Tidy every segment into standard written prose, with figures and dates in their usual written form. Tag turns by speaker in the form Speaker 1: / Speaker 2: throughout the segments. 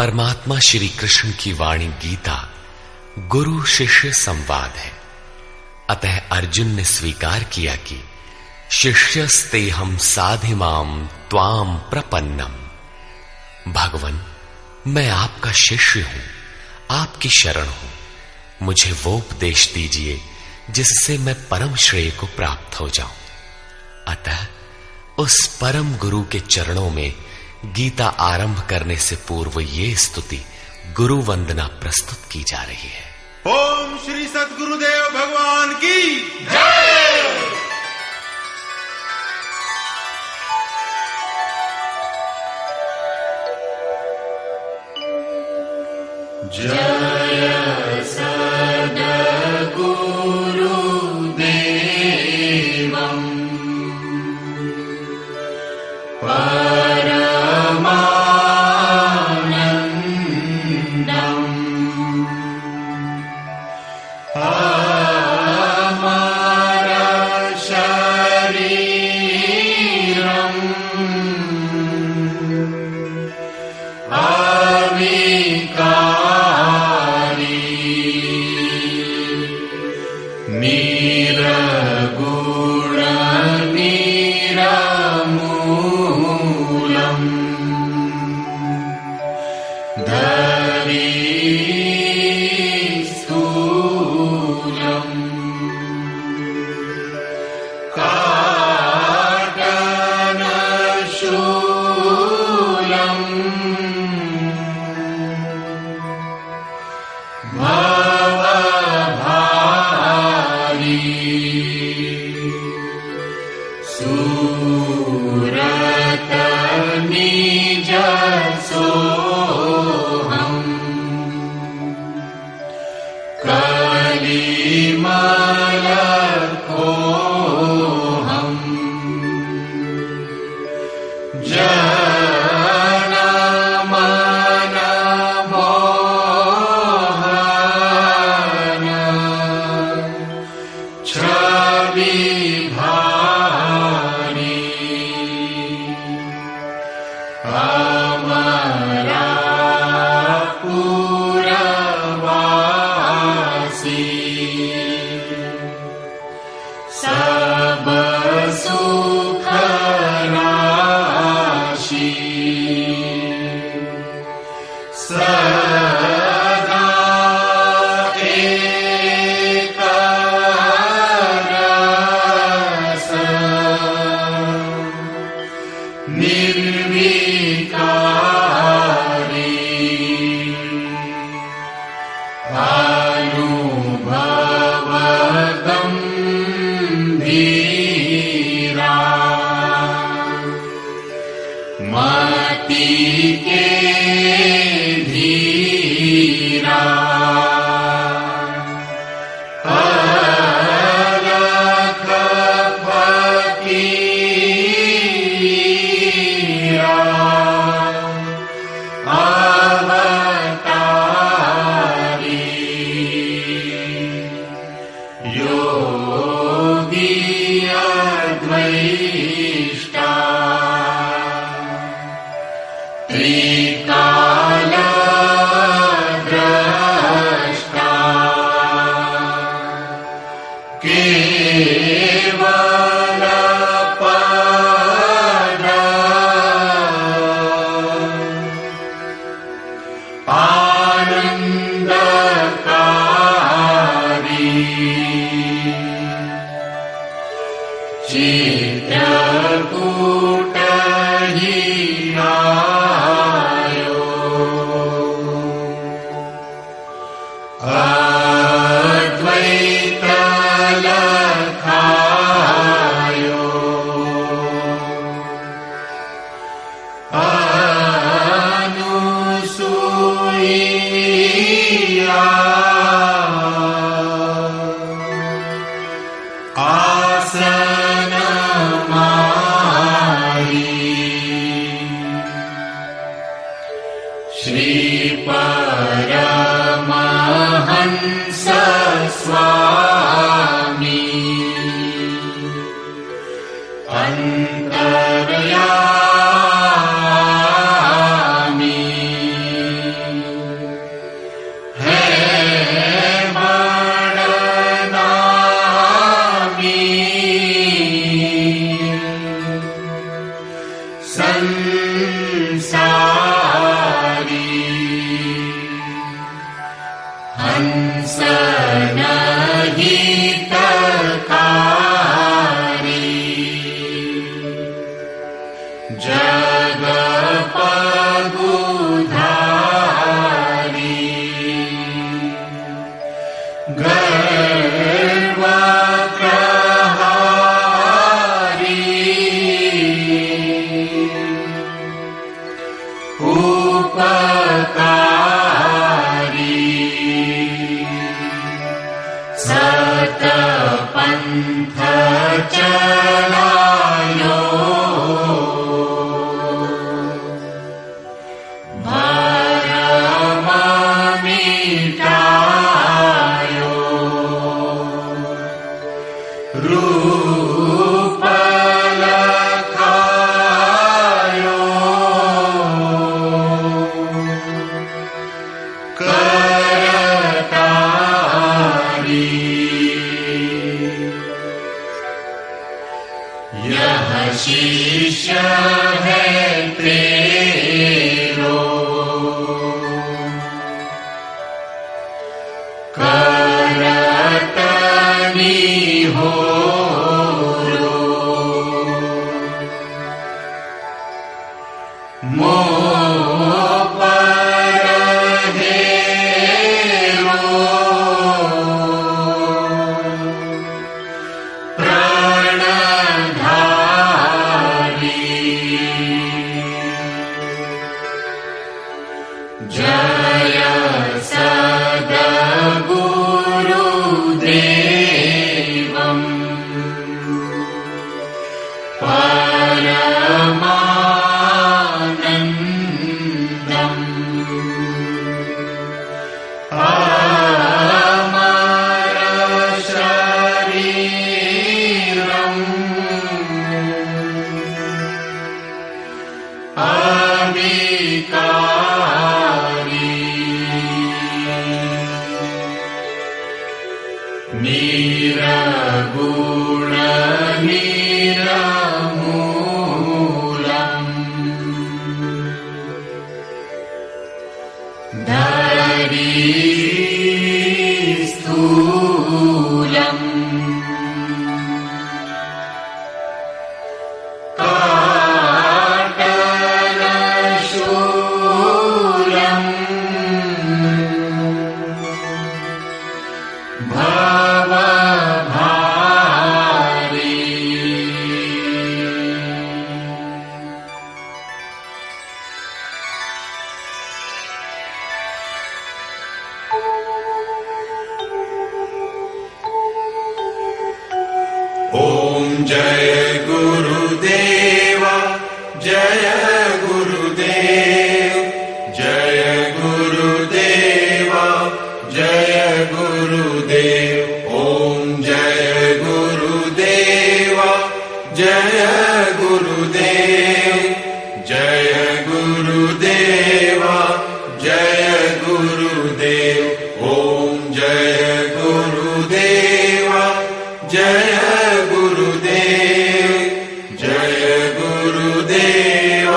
Speaker 1: परमात्मा श्री कृष्ण की वाणी गीता गुरु शिष्य संवाद है। अतः अर्जुन ने स्वीकार किया कि शिष्यस्तेहं साधिमाम त्वाम प्रपन्नम। भगवन, मैं आपका शिष्य हूं, आपकी शरण हूं। मुझे वो उपदेश दीजिए जिससे मैं परम श्रेय को प्राप्त हो जाऊं। अतः उस परम गुरु के चरणों में गीता आरंभ करने से पूर्व ये स्तुति गुरु वंदना प्रस्तुत की जा रही है।
Speaker 2: ओम श्री सद्गुरुदेव भगवान की जय।
Speaker 3: जय सद्गुरुदेवम् अंतर्यामी सत पंथ चलायो भरम मिटायो रूप लखायो यह शिष्य है तेरो करतनी हो मोह पर हेरो जय सद्गुरुदेवम् परमानन्दम् अमर शरीरम् अविकारी निरगुण निरमूलम् धरी स्थूलम् काटलशूलम् भवभारी
Speaker 2: ओम जय गुरुदेव जय गुरुदेव जय गुरुदेव जय गुरुदेव ओम जय गुरुदेव जय गुरुदेव जय गुरुदेव जय गुरुदेव ओम जय गुरुदेव जय गुरुदेव जय गुरुदेव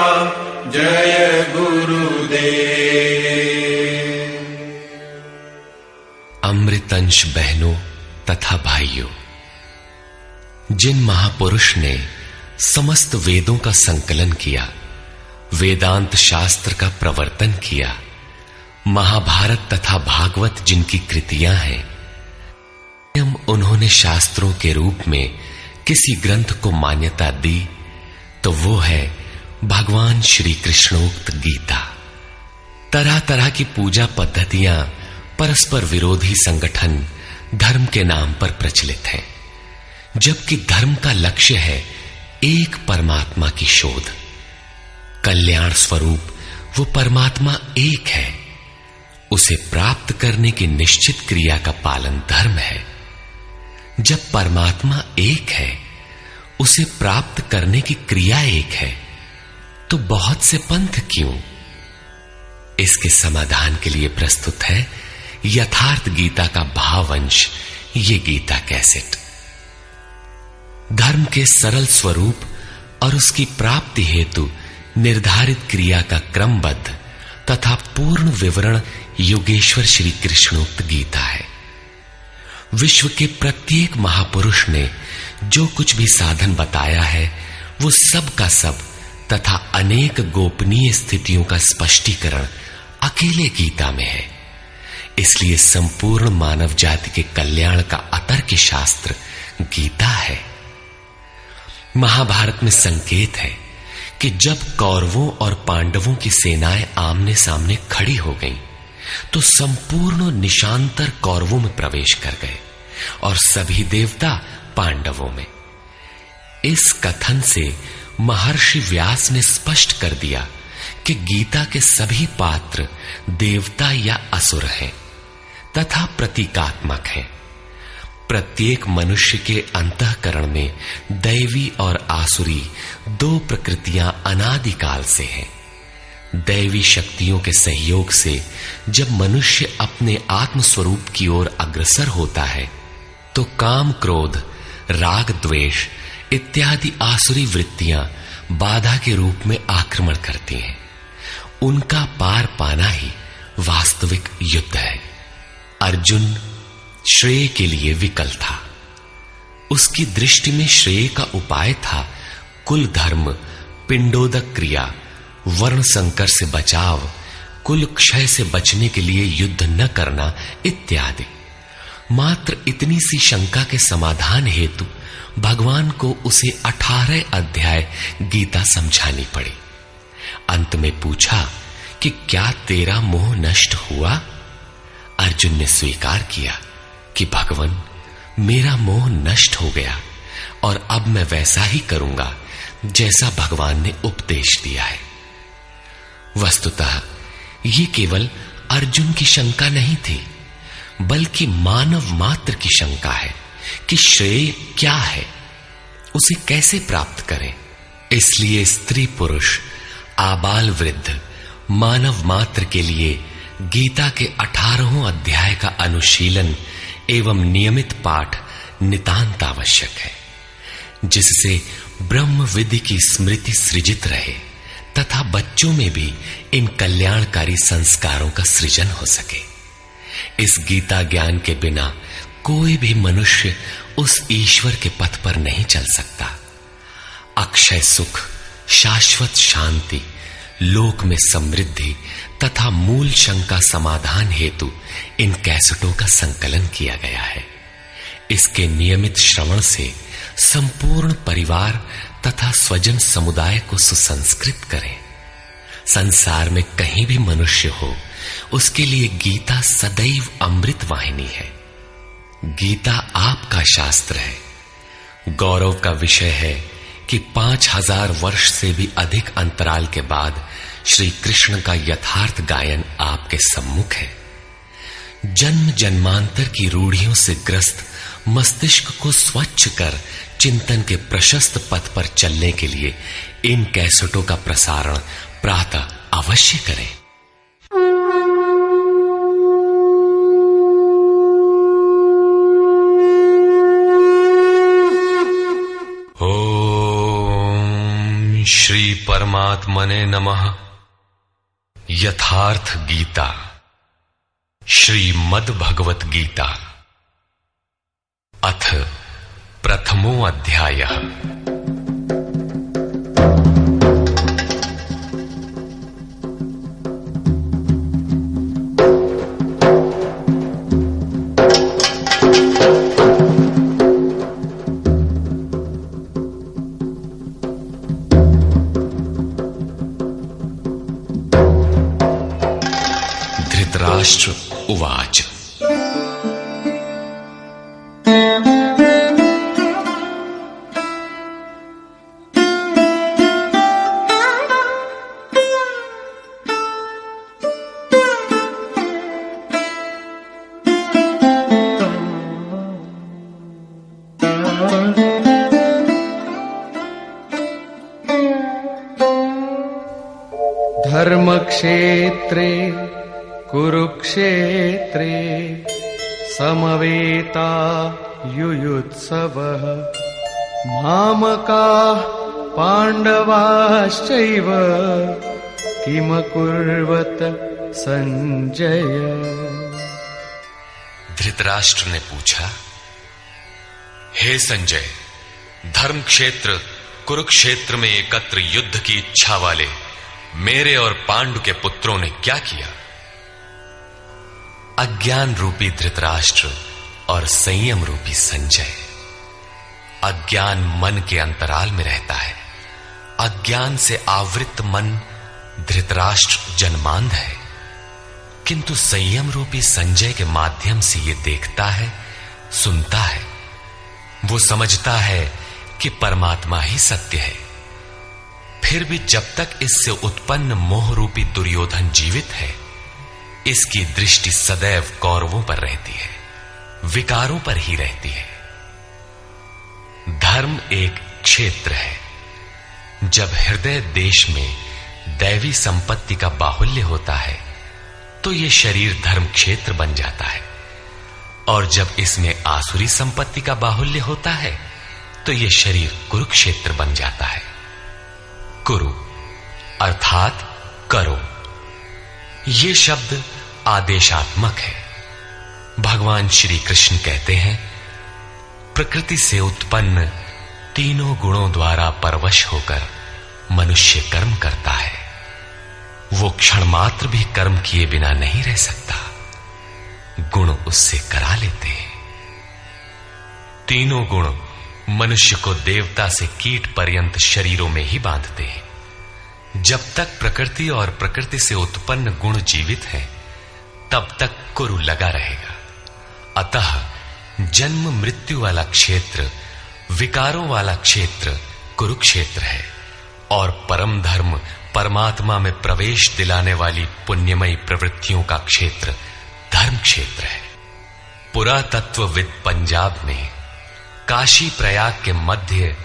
Speaker 2: जय गुरुदेव।
Speaker 1: अमृतंश बहनों तथा भाइयों, जिन महापुरुष ने समस्त वेदों का संकलन किया, वेदांत शास्त्र का प्रवर्तन किया, महाभारत तथा भागवत जिनकी कृतियां हैं, उन्होंने शास्त्रों के रूप में किसी ग्रंथ को मान्यता दी तो वो है भगवान श्री कृष्णोक्त गीता। तरह तरह की पूजा पद्धतियां, परस्पर विरोधी संगठन धर्म के नाम पर प्रचलित हैं, जबकि धर्म का लक्ष्य है एक परमात्मा की शोध। कल्याण स्वरूप वो परमात्मा एक है, उसे प्राप्त करने की निश्चित क्रिया का पालन धर्म है। जब परमात्मा एक है, उसे प्राप्त करने की क्रिया एक है, तो बहुत से पंथ क्यों? इसके समाधान के लिए प्रस्तुत है यथार्थ गीता का भावांश, ये गीता कैसेट। धर्म के सरल स्वरूप और उसकी प्राप्ति हेतु निर्धारित क्रिया का क्रमबद्ध तथा पूर्ण विवरण योगेश्वर श्री कृष्णोक्त गीता है। विश्व के प्रत्येक महापुरुष ने जो कुछ भी साधन बताया है, वो सब का सब तथा अनेक गोपनीय स्थितियों का स्पष्टीकरण अकेले गीता में है। इसलिए संपूर्ण मानव जाति के कल्याण का अतर्क शास्त्र गीता है। महाभारत में संकेत है कि जब कौरवों और पांडवों की सेनाएं आमने सामने खड़ी हो गईं, तो संपूर्ण निशांतर कौरवों में प्रवेश कर गए और सभी देवता पांडवों में। इस कथन से महर्षि व्यास ने स्पष्ट कर दिया कि गीता के सभी पात्र देवता या असुर हैं तथा प्रतीकात्मक हैं। प्रत्येक मनुष्य के अंतःकरण में दैवी और आसुरी दो प्रकृतियां अनादिकाल से हैं। दैवी शक्तियों के सहयोग से जब मनुष्य अपने आत्म स्वरूप की ओर अग्रसर होता है, तो काम, क्रोध, राग, द्वेष इत्यादि आसुरी वृत्तियां बाधा के रूप में आक्रमण करती हैं। उनका पार पाना ही वास्तविक युद्ध है। अर्जुन श्रेय के लिए विकल था। उसकी दृष्टि में श्रेय का उपाय था कुल धर्म, पिंडोदक क्रिया, वर्ण संकर से बचाव, कुल क्षय से बचने के लिए युद्ध न करना इत्यादि। मात्र इतनी सी शंका के समाधान हेतु भगवान को उसे 18 अध्याय गीता समझानी पड़ी। अंत में पूछा कि क्या तेरा मोह नष्ट हुआ? अर्जुन ने स्वीकार किया कि भगवान, मेरा मोह नष्ट हो गया और अब मैं वैसा ही करूंगा जैसा भगवान ने उपदेश दिया है। वस्तुतः ये केवल अर्जुन की शंका नहीं थी, बल्कि मानव मात्र की शंका है कि श्रेय क्या है, उसे कैसे प्राप्त करें। इसलिए स्त्री पुरुष, आबाल वृद्ध, मानव मात्र के लिए गीता के 18 अध्याय का अनुशीलन एवं नियमित पाठ नितांत आवश्यक है, जिससे ब्रह्म विधि की स्मृति सृजित रहे तथा बच्चों में भी इन कल्याणकारी संस्कारों का सृजन हो सके। इस गीता ज्ञान के बिना कोई भी मनुष्य उस ईश्वर के पथ पर नहीं चल सकता। अक्षय सुख, शाश्वत शांति, लोक में समृद्धि तथा मूल शंका समाधान हेतु इन कैसेटों का संकलन किया गया है। इसके नियमित श्रवण से संपूर्ण परिवार तथा स्वजन समुदाय को सुसंस्कृत करें। संसार में कहीं भी मनुष्य हो, उसके लिए गीता सदैव अमृत वाहिनी है। गीता आपका शास्त्र है। गौरव का विषय है कि 5000 वर्ष से भी अधिक अंतराल के बाद श्री कृष्ण का यथार्थ गायन आपके सम्मुख है। जन्म जन्मांतर की रूढ़ियों से ग्रस्त मस्तिष्क को स्वच्छ कर चिंतन के प्रशस्त पथ पर चलने के लिए इन कैसेटों का प्रसारण प्रातः अवश्य करें। ओम श्री परमात्मने नमः। यथार्थ गीता, श्रीमद् भगवत गीता, अथ प्रथमो अध्यायः। धृतराष्ट्र उवाच।
Speaker 2: धर्मक्षेत्रे कुरुक्षेत्रे समवेता युयुत्सवः मामकाः पाण्डवाश्चैव किमकुर्वत संजय।
Speaker 1: धृतराष्ट्र ने पूछा, हे संजय, धर्म क्षेत्र कुरुक्षेत्र में एकत्र युद्ध की इच्छा वाले मेरे और पांडु के पुत्रों ने क्या किया? अज्ञान रूपी धृतराष्ट्र और संयम रूपी संजय। अज्ञान मन के अंतराल में रहता है अज्ञान से आवृत मन धृतराष्ट्र जन्मांध है, किंतु संयम रूपी संजय के माध्यम से यह देखता है, सुनता है। वो समझता है कि परमात्मा ही सत्य है। फिर भी जब तक इससे उत्पन्न मोह रूपी दुर्योधन जीवित है, इसकी दृष्टि सदैव कौरवों पर रहती है, विकारों पर ही रहती है। धर्म एक क्षेत्र है। जब हृदय देश में दैवी संपत्ति का बाहुल्य होता है तो यह शरीर धर्म क्षेत्र बन जाता है, और जब इसमें आसुरी संपत्ति का बाहुल्य होता है तो यह शरीर कुरुक्षेत्र बन जाता है। कुरु अर्थात करो। यह शब्द आदेशात्मक है। भगवान श्री कृष्ण कहते हैं, प्रकृति से उत्पन्न तीनों गुणों द्वारा परवश होकर मनुष्य कर्म करता है। वो क्षण मात्र भी कर्म किए बिना नहीं रह सकता, गुण उससे करा लेते हैं। तीनों गुण मनुष्य को देवता से कीट पर्यंत शरीरों में ही बांधते हैं। जब तक प्रकृति और प्रकृति से उत्पन्न गुण जीवित हैं, तब तक कुरु लगा रहेगा। अतः जन्म मृत्यु वाला क्षेत्र, विकारों वाला क्षेत्र कुरुक्षेत्र है, और परम धर्म परमात्मा में प्रवेश दिलाने वाली पुण्यमयी प्रवृत्तियों का क्षेत्र धर्म क्षेत्र है। पुरातत्वविद पंजाब में काशी प्रयाग के मध्य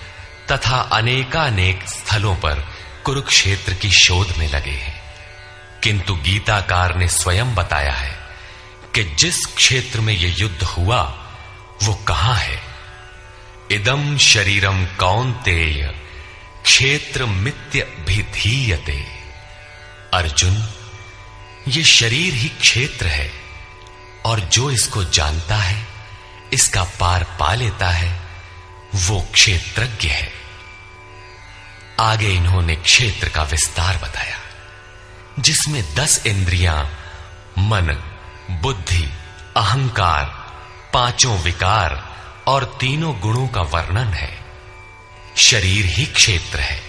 Speaker 1: तथा अनेकानेक स्थलों पर कुरुक्षेत्र की शोध में लगे हैं, किंतु गीताकार ने स्वयं बताया है कि जिस क्षेत्र में यह युद्ध हुआ वो कहां है। इदम शरीरम कौन्तेय क्षेत्र मित्य भिधीयते। अर्जुन, ये शरीर ही क्षेत्र है, और जो इसको जानता है, इसका पार पा लेता है, वो क्षेत्रज्ञ है। आगे इन्होंने क्षेत्र का विस्तार बताया, जिसमें 10 इंद्रियां, मन, बुद्धि, अहंकार, 5 विकार और 3 गुणों का वर्णन है। शरीर ही क्षेत्र है,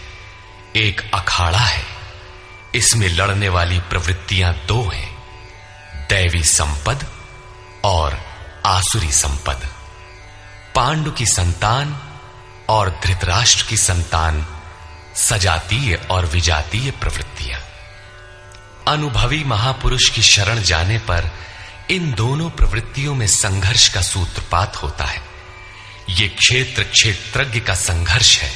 Speaker 1: एक अखाड़ा है। इसमें लड़ने वाली प्रवृत्तियां 2 हैं, दैवी संपद और आसुरी संपद। पांडु की संतान और धृतराष्ट्र की संतान सजातीय और विजातीय प्रवृत्तियां। अनुभवी महापुरुष की शरण जाने पर इन दोनों प्रवृत्तियों में संघर्ष का सूत्रपात होता है। यह क्षेत्र क्षेत्रज्ञ का संघर्ष है,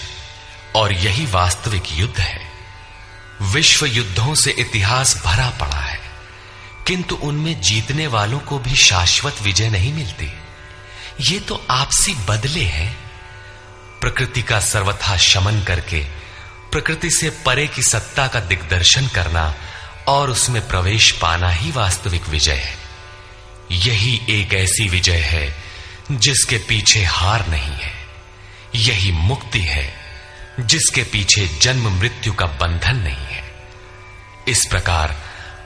Speaker 1: और यही वास्तविक युद्ध है। विश्व युद्धों से इतिहास भरा पड़ा है, किंतु उनमें जीतने वालों को भी शाश्वत विजय नहीं मिलती। ये तो आपसी बदले हैं। प्रकृति का सर्वथा शमन करके प्रकृति से परे की सत्ता का दिग्दर्शन करना और उसमें प्रवेश पाना ही वास्तविक विजय है। यही एक ऐसी विजय है जिसके पीछे हार नहीं है। यही मुक्ति है जिसके पीछे जन्म मृत्यु का बंधन नहीं है। इस प्रकार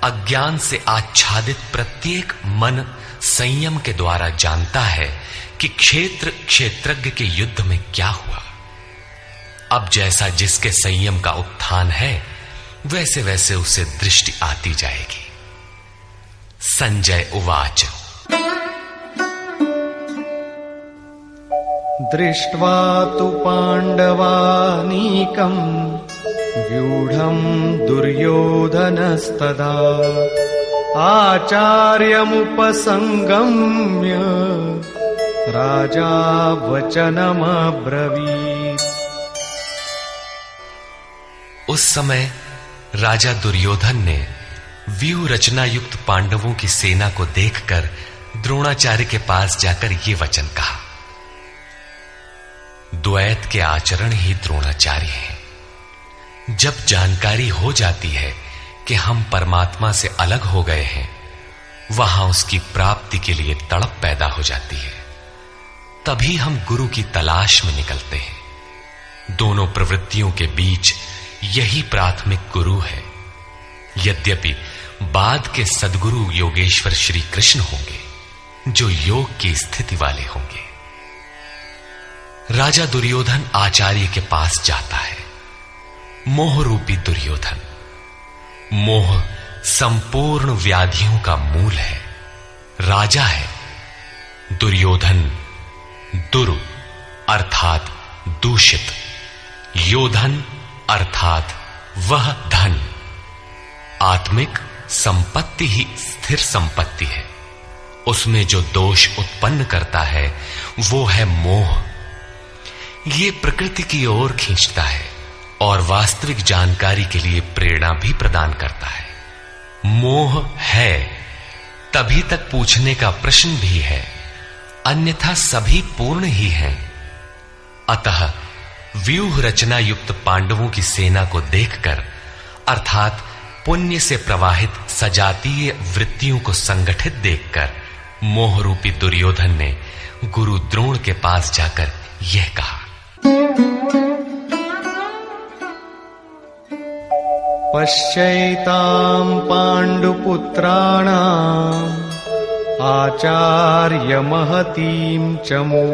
Speaker 1: अज्ञान से आच्छादित प्रत्येक मन संयम के द्वारा जानता है कि क्षेत्र क्षेत्रज्ञ के युद्ध में क्या हुआ। अब जैसा जिसके संयम का उत्थान है, वैसे वैसे उसे दृष्टि आती जाएगी। संजय उवाच।
Speaker 2: दृष्ट्वा तु पाण्डवानीकम् व्यूढम् दुर्योधनस्तदा आचार्यमुपसंगम्य राजा वचनमब्रवीत्।
Speaker 1: उस समय राजा दुर्योधन ने व्यूह रचना युक्त पांडवों की सेना को देखकर द्रोणाचार्य के पास जाकर ये वचन कहा। द्वैत के आचरण ही द्रोणाचार्य हैं। जब जानकारी हो जाती है कि हम परमात्मा से अलग हो गए हैं, वहां उसकी प्राप्ति के लिए तड़प पैदा हो जाती है। तभी हम गुरु की तलाश में निकलते हैं। दोनों प्रवृत्तियों के बीच यही प्राथमिक गुरु है। यद्यपि बाद के सद्गुरु योगेश्वर श्री कृष्ण होंगे, जो योग की स्थिति वाले होंगे। राजा दुर्योधन आचार्य के पास जाता है। मोह रूपी दुर्योधन। मोह संपूर्ण व्याधियों का मूल है, राजा है। दुर्योधन दुरु अर्थात दूषित, योधन अर्थात वह धन। आत्मिक संपत्ति ही स्थिर संपत्ति है, उसमें जो दोष उत्पन्न करता है वो है मोह। ये प्रकृति की ओर खींचता है और वास्तविक जानकारी के लिए प्रेरणा भी प्रदान करता है। मोह है तभी तक पूछने का प्रश्न भी है, अन्यथा सभी पूर्ण ही हैं। अतः व्यूह रचना युक्त पांडवों की सेना को देखकर, अर्थात पुण्य से प्रवाहित सजातीय वृत्तियों को संगठित देखकर, मोह रूपी दुर्योधन ने गुरु द्रोण के पास जाकर यह कहा,
Speaker 2: पश्यैतां पांडुपुत्राणां आचार्य महतीं चमू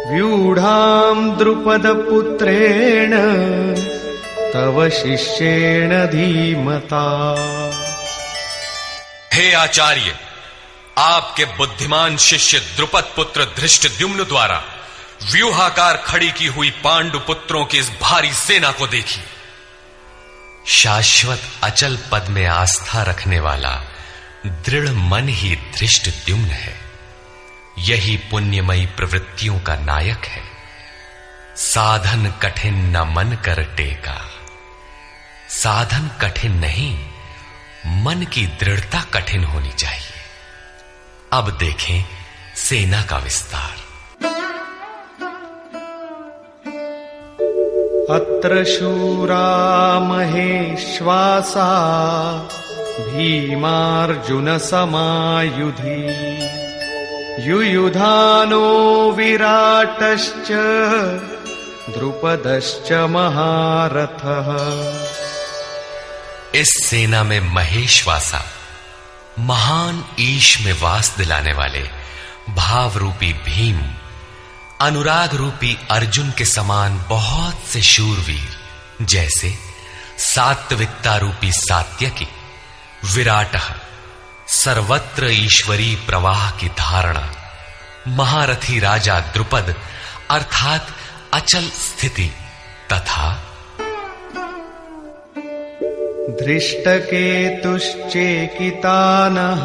Speaker 2: व्यूढ़ां द्रुपदपुत्रेण तव शिष्येण धीमता।
Speaker 1: हे आचार्य, आपके बुद्धिमान शिष्य द्रुपद पुत्र धृष्टद्युम्न द्वारा व्यूहाकार खड़ी की हुई पांडु पुत्रों की इस भारी सेना को देखिए। शाश्वत अचल पद में आस्था रखने वाला दृढ़ मन ही धृष्टद्युम्न है। यही पुण्यमयी प्रवृत्तियों का नायक है। साधन कठिन न मन कर टेका। साधन कठिन नहीं, मन की दृढ़ता कठिन होनी चाहिए। अब देखें सेना का विस्तार।
Speaker 2: अत्र शूरा महेश्वासा भीमार्जुन समायुधि युयुधानो विराटश्च द्रुपदश्च महारथः।
Speaker 1: इस सेना में महेश्वासा, महान ईश में वास दिलाने वाले भाव रूपी भीम, अनुराग रूपी अर्जुन के समान बहुत से शूरवीर, जैसे सात्विकता रूपी सात्यकी, विराटः, सर्वत्र ईश्वरी प्रवाह की धारणा, महारथी राजा द्रुपद अर्थात अचल स्थिति, तथा
Speaker 2: धृष्टकेतुश्चेकितानः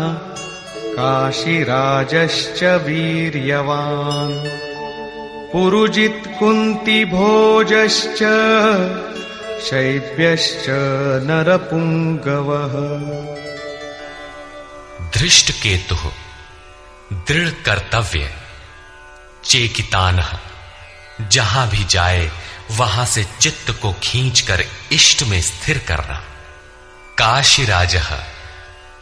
Speaker 2: काशीराजश्च वीर्यवान् पुरुजित् कुन्तिभोजश्च शैब्यश्च नरपुंगवः।
Speaker 1: धृष्टकेतुः दृढ़ कर्तव्य, चेकितानः जहां भी जाए वहां से चित्त को खींचकर इष्ट में स्थिर करना, काशीराजः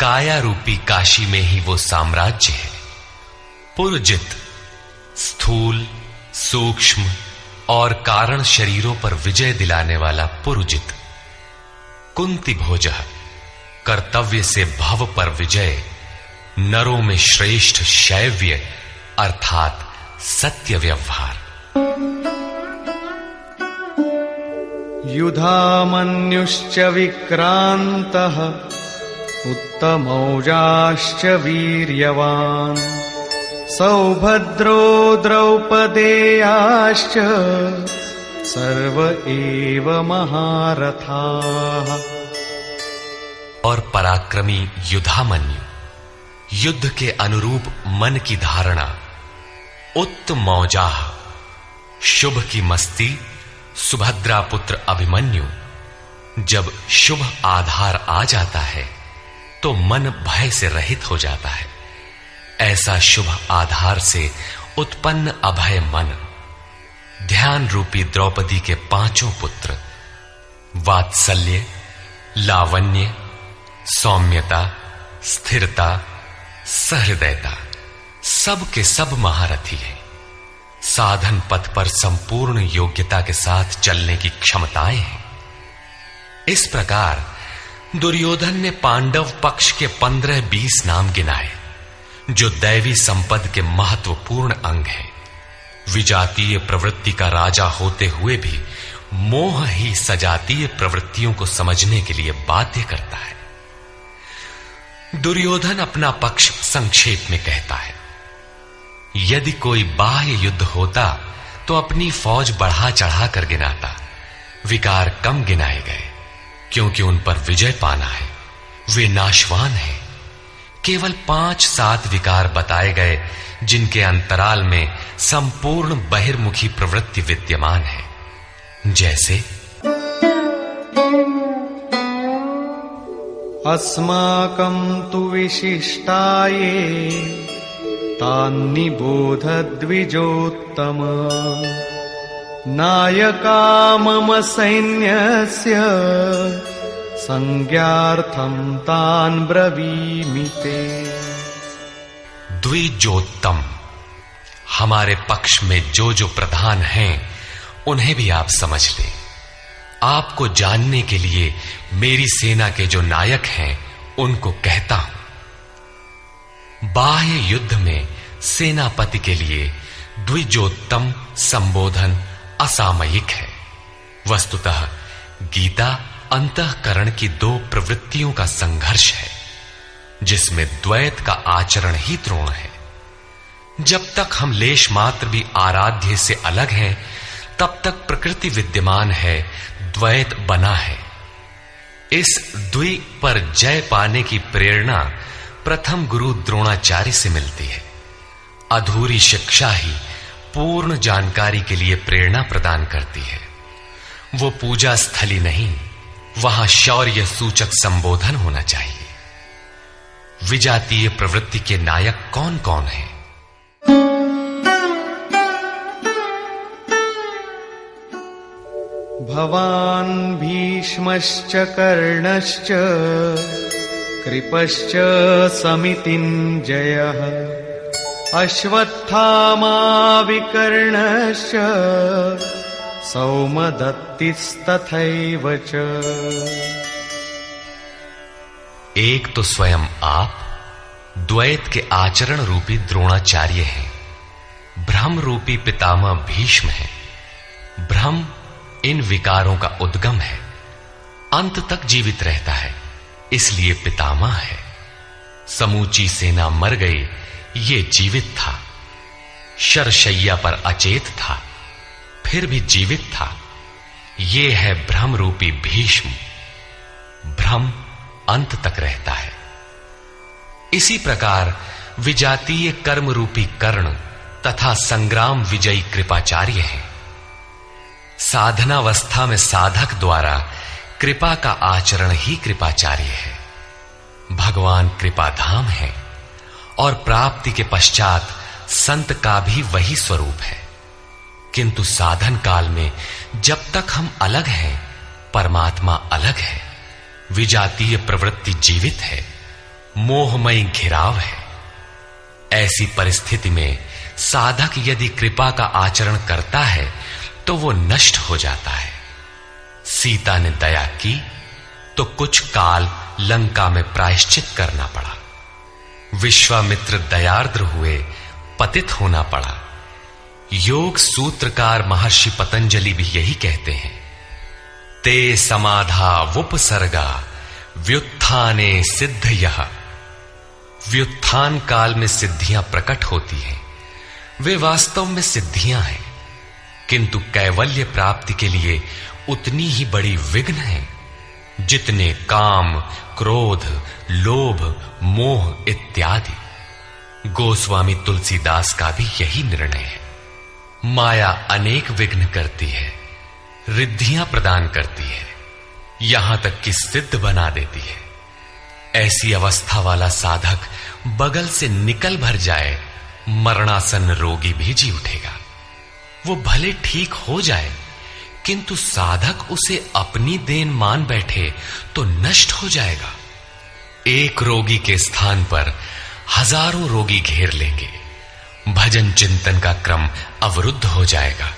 Speaker 1: काया रूपी काशी में ही वो साम्राज्य है, पुरजित स्थूल सूक्ष्म और कारण शरीरों पर विजय दिलाने वाला पुरुजित, कुंती भोजः कर्तव्य से भव पर विजय, नरों में श्रेष्ठ शैव्य अर्थात सत्य व्यवहार।
Speaker 2: युधामन्युश्च विक्रान्तः उत्तमौजाश्च वीर्यवान् सौभद्रो द्रौपदेयाश्च सर्व एव महारथाः।
Speaker 1: और पराक्रमी युधामन्यु, युद्ध के अनुरूप मन की धारणा, उत्तमौजाः शुभ की मस्ती, सुभद्रा पुत्र अभिमन्यु। जब शुभ आधार आ जाता है तो मन भय से रहित हो जाता है। ऐसा शुभ आधार से उत्पन्न अभय मन, ध्यान रूपी द्रौपदी के पांचों पुत्र वात्सल्य, लावण्य, सौम्यता, स्थिरता, सहृदयता, सब के सब महारथी है। साधन पथ पर संपूर्ण योग्यता के साथ चलने की क्षमताएं हैं। इस प्रकार दुर्योधन ने पांडव पक्ष के 15-20 नाम गिनाए, जो दैवी संपद के महत्वपूर्ण अंग है। विजातीय प्रवृत्ति का राजा होते हुए भी मोह ही सजातीय प्रवृत्तियों को समझने के लिए बाध्य करता है। दुर्योधन अपना पक्ष संक्षेप में कहता है, यदि कोई बाह्य युद्ध होता तो अपनी फौज बढ़ा चढ़ा कर गिनाता, विकार कम गिनाए गए, क्योंकि उन पर विजय पाना है, वे नाशवान हैं। केवल 5-7 विकार बताए गए, जिनके अंतराल में संपूर्ण बहिर्मुखी प्रवृत्ति विद्यमान है, जैसे
Speaker 2: अस्माकं तु विशिष्टाये तान्निबोध द्विजोत्तम नायका मम सैन्यस्य संज्ञार्थं तान् ब्रवीमि ते।
Speaker 1: द्विजोत्तम, हमारे पक्ष में जो जो प्रधान हैं उन्हें भी आप समझ लें। आपको जानने के लिए मेरी सेना के जो नायक हैं उनको कहता हूं। बाह्य युद्ध में सेनापति के लिए द्विजोत्तम संबोधन असामयिक है। वस्तुतः गीता अंतःकरण की 2 प्रवृत्तियों का संघर्ष है, जिसमें द्वैत का आचरण ही द्रोण है। जब तक हम लेश मात्र भी आराध्य से अलग हैं, तब तक प्रकृति विद्यमान है, द्वैत बना है। इस द्वि पर जय पाने की प्रेरणा प्रथम गुरु द्रोणाचार्य से मिलती है। अधूरी शिक्षा ही पूर्ण जानकारी के लिए प्रेरणा प्रदान करती है। वो पूजा स्थली नहीं, वहां शौर्य सूचक संबोधन होना चाहिए। विजातीय प्रवृत्ति के नायक कौन कौन हैं?
Speaker 2: भवान् भीष्मश्च कर्णश्च कृपश्च समितिञ्जयः अश्वत्थामा विकर्णश्च सौमदत्तिस्तथैव च।
Speaker 1: एक तो स्वयं आप द्वैत के आचरण रूपी द्रोणाचार्य हैं। भ्रम रूपी पितामह भीष्म है। भ्रम इन विकारों का उद्गम है, अंत तक जीवित रहता है, इसलिए पितामह है। समूची सेना मर गई, ये जीवित था। शरशैया पर अचेत था, फिर भी जीवित था। ये है भ्रम रूपी भीष्म। भ्रम अंत तक रहता है। इसी प्रकार विजातीय कर्म रूपी कर्ण तथा संग्राम विजयी कृपाचार्य है। साधनावस्था में साधक द्वारा कृपा का आचरण ही कृपाचार्य है। भगवान कृपाधाम है और प्राप्ति के पश्चात संत का भी वही स्वरूप है। किंतु साधन काल में जब तक हम अलग हैं, परमात्मा अलग है। विजातीय प्रवृत्ति जीवित है, मोहमयी घिराव है। ऐसी परिस्थिति में साधक यदि कृपा का आचरण करता है तो वो नष्ट हो जाता है। सीता ने दया की तो कुछ काल लंका में प्रायश्चित करना पड़ा। विश्वामित्र दयार्द्र हुए, पतित होना पड़ा। योग सूत्रकार महर्षि पतंजलि भी यही कहते हैं, ते समाधा वुपसर्गा व्युत्थाने सिद्धयः। व्युत्थान काल में सिद्धियां प्रकट होती हैं, वे वास्तव में सिद्धियां हैं, किंतु कैवल्य प्राप्ति के लिए उतनी ही बड़ी विघ्न है जितने काम, क्रोध, लोभ, मोह इत्यादि। गोस्वामी तुलसीदास का भी यही निर्णय है। माया अनेक विघ्न करती है, रिद्धियां प्रदान करती है, यहां तक कि सिद्ध बना देती है। ऐसी अवस्था वाला साधक बगल से निकल भर जाए, मरणासन रोगी भी जी उठेगा। वो भले ठीक हो जाए, किंतु साधक उसे अपनी देन मान बैठे तो नष्ट हो जाएगा। एक रोगी के स्थान पर हजारों रोगी घेर लेंगे। भजन चिंतन का क्रम अवरुद्ध हो जाएगा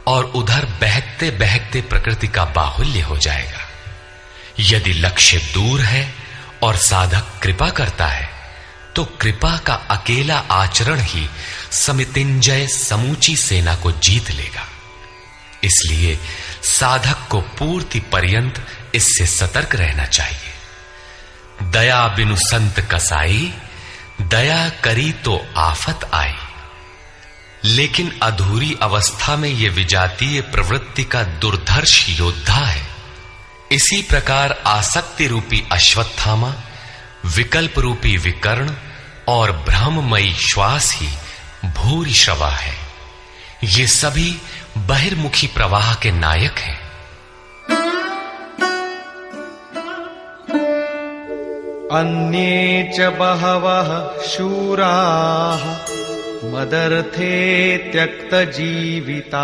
Speaker 1: और उधर बहकते बहकते प्रकृति का बाहुल्य हो जाएगा। यदि लक्ष्य दूर है और साधक कृपा करता है तो कृपा का अकेला आचरण ही समितिंजय समूची सेना को जीत लेगा। इसलिए साधक को पूर्ति पर्यंत इससे सतर्क रहना चाहिए। दया बिनु संत कसाई, दया करी तो आफत आई। लेकिन अधूरी अवस्था में यह विजातीय प्रवृत्ति का दुर्धर्ष योद्धा है। इसी प्रकार आसक्ति रूपी अश्वत्थामा, विकल्प रूपी विकर्ण और भ्रममयी श्वास ही भूरिश्रवा है। ये सभी बहिर्मुखी प्रवाह के नायक हैं।
Speaker 2: अन्ये च बहवः शूराः मदर्थे त्यक्तजीविताः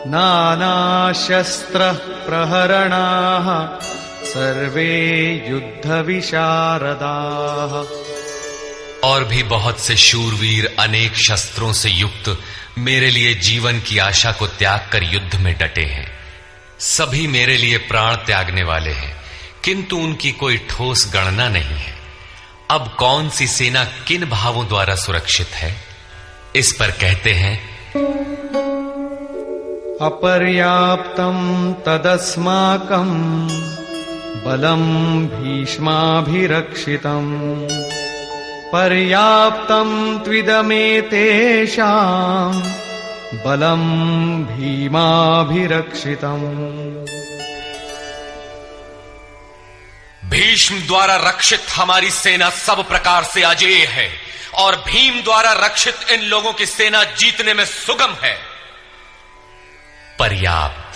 Speaker 2: नानाशस्त्र प्रहरणाः सर्वे युद्धविशारदाः।
Speaker 1: और भी बहुत से शूरवीर अनेक शस्त्रों से युक्त मेरे लिए जीवन की आशा को त्याग कर युद्ध में डटे हैं। सभी मेरे लिए प्राण त्यागने वाले हैं, किंतु उनकी कोई ठोस गणना नहीं है। अब कौन सी सेना किन भावों द्वारा सुरक्षित है, इस पर कहते हैं
Speaker 2: अपर्याप्तं तदस्माकं बलं भीष्माभिरक्षितं पर्याप्तं त्विदमेतेषां बलं भीमाभिरक्षितम्।
Speaker 1: भीष्म द्वारा रक्षित हमारी सेना सब प्रकार से अजेय है और भीम द्वारा रक्षित इन लोगों की सेना जीतने में सुगम है। पर्याप्त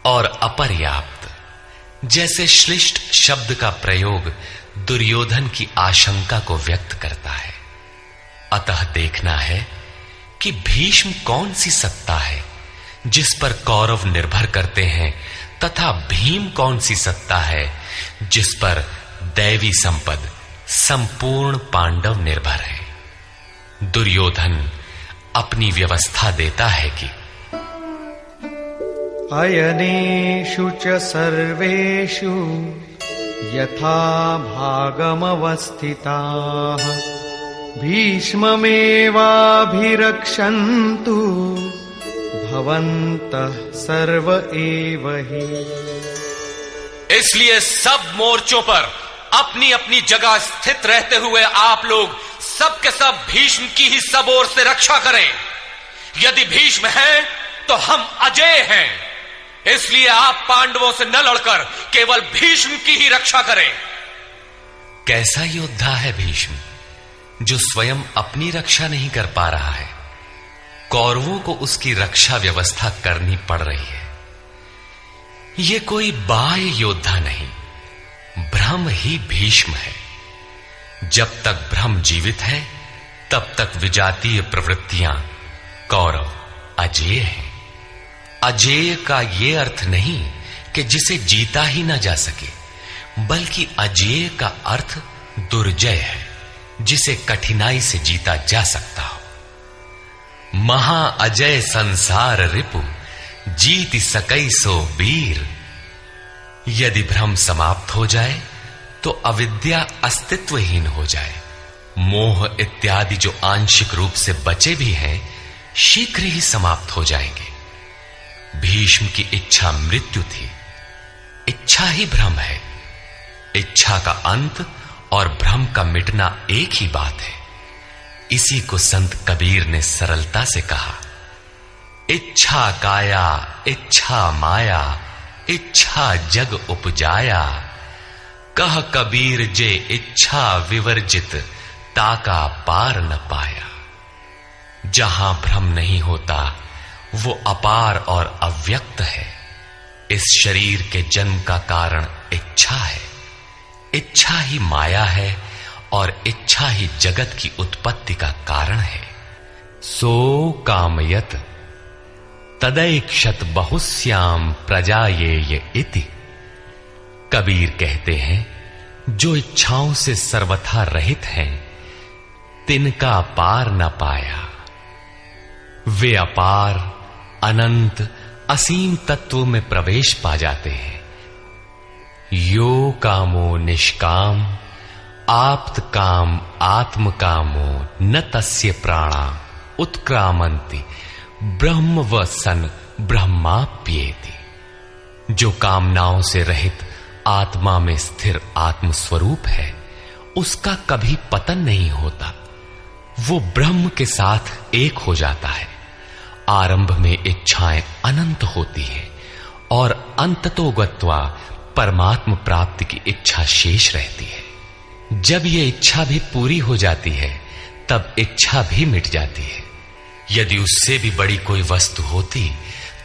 Speaker 1: और अपर्याप्त जैसे श्लिष्ट शब्द का प्रयोग दुर्योधन की आशंका को व्यक्त करता है। अतः देखना है कि भीष्म कौन सी सत्ता है जिस पर कौरव निर्भर करते हैं, तथा भीम कौन सी सत्ता है जिस पर दैवी संपद संपूर्ण पांडव निर्भर है। दुर्योधन अपनी व्यवस्था देता है कि
Speaker 2: अयनेषु च सर्वेषु यथा भागमवस्थिताः भीष्ममेवाभिरक्षन्तु भवन्तः सर्व एव हि।
Speaker 1: इसलिए सब मोर्चों पर अपनी अपनी जगह स्थित रहते हुए आप लोग सब के सब भीष्म की ही सब ओर से रक्षा करें। यदि भीष्म हैं तो हम अजेय हैं, इसलिए आप पांडवों से न लड़कर केवल भीष्म की ही रक्षा करें। कैसा योद्धा है भीष्म, जो स्वयं अपनी रक्षा नहीं कर पा रहा है, कौरवों को उसकी रक्षा व्यवस्था करनी पड़ रही है। ये कोई बाह्य योद्धा नहीं, ब्रह्म ही भीष्म है। जब तक ब्रह्म जीवित है तब तक विजातीय प्रवृत्तियां कौरव अजेय हैं। अजेय का ये अर्थ नहीं कि जिसे जीता ही ना जा सके, बल्कि अजेय का अर्थ दुर्जय है, जिसे कठिनाई से जीता जा सकता हो। महा अजय संसार रिपु जीति सकई सो वीर। यदि भ्रम समाप्त हो जाए तो अविद्या अस्तित्वहीन हो जाए। मोह इत्यादि जो आंशिक रूप से बचे भी हैं, शीघ्र ही समाप्त हो जाएंगे। भीष्म की इच्छा मृत्यु थी, इच्छा ही भ्रम है। इच्छा का अंत और भ्रम का मिटना एक ही बात है। इसी को संत कबीर ने सरलता से कहा, इच्छा काया इच्छा माया इच्छा जग उपजाया। कह कबीर जे इच्छा विवर्जित ताका पार न पाया। जहां भ्रम नहीं होता वो अपार और अव्यक्त है। इस शरीर के जन्म का कारण इच्छा है, इच्छा ही माया है और इच्छा ही जगत की उत्पत्ति का कारण है। सो कामयत तदैक्षत बहुश्याम प्रजायेय इति। कबीर कहते हैं, जो इच्छाओं से सर्वथा रहित हैं, तिनका पार न पाया। वे अपार अनंत असीम तत्व में प्रवेश पा जाते हैं। यो कामो निष्काम आप्त काम आत्म कामो न तस्य प्राणा उत्क्रामंति ब्रह्म व सन ब्रह्माप्येति। जो कामनाओं से रहित आत्मा में स्थिर आत्म स्वरूप है, उसका कभी पतन नहीं होता। वो ब्रह्म के साथ एक हो जाता है। आरंभ में इच्छाएं अनंत होती हैं और अंततो गत्वा परमात्म प्राप्ति की इच्छा शेष रहती है। जब ये इच्छा भी पूरी हो जाती है, तब इच्छा भी मिट जाती है। यदि उससे भी बड़ी कोई वस्तु होती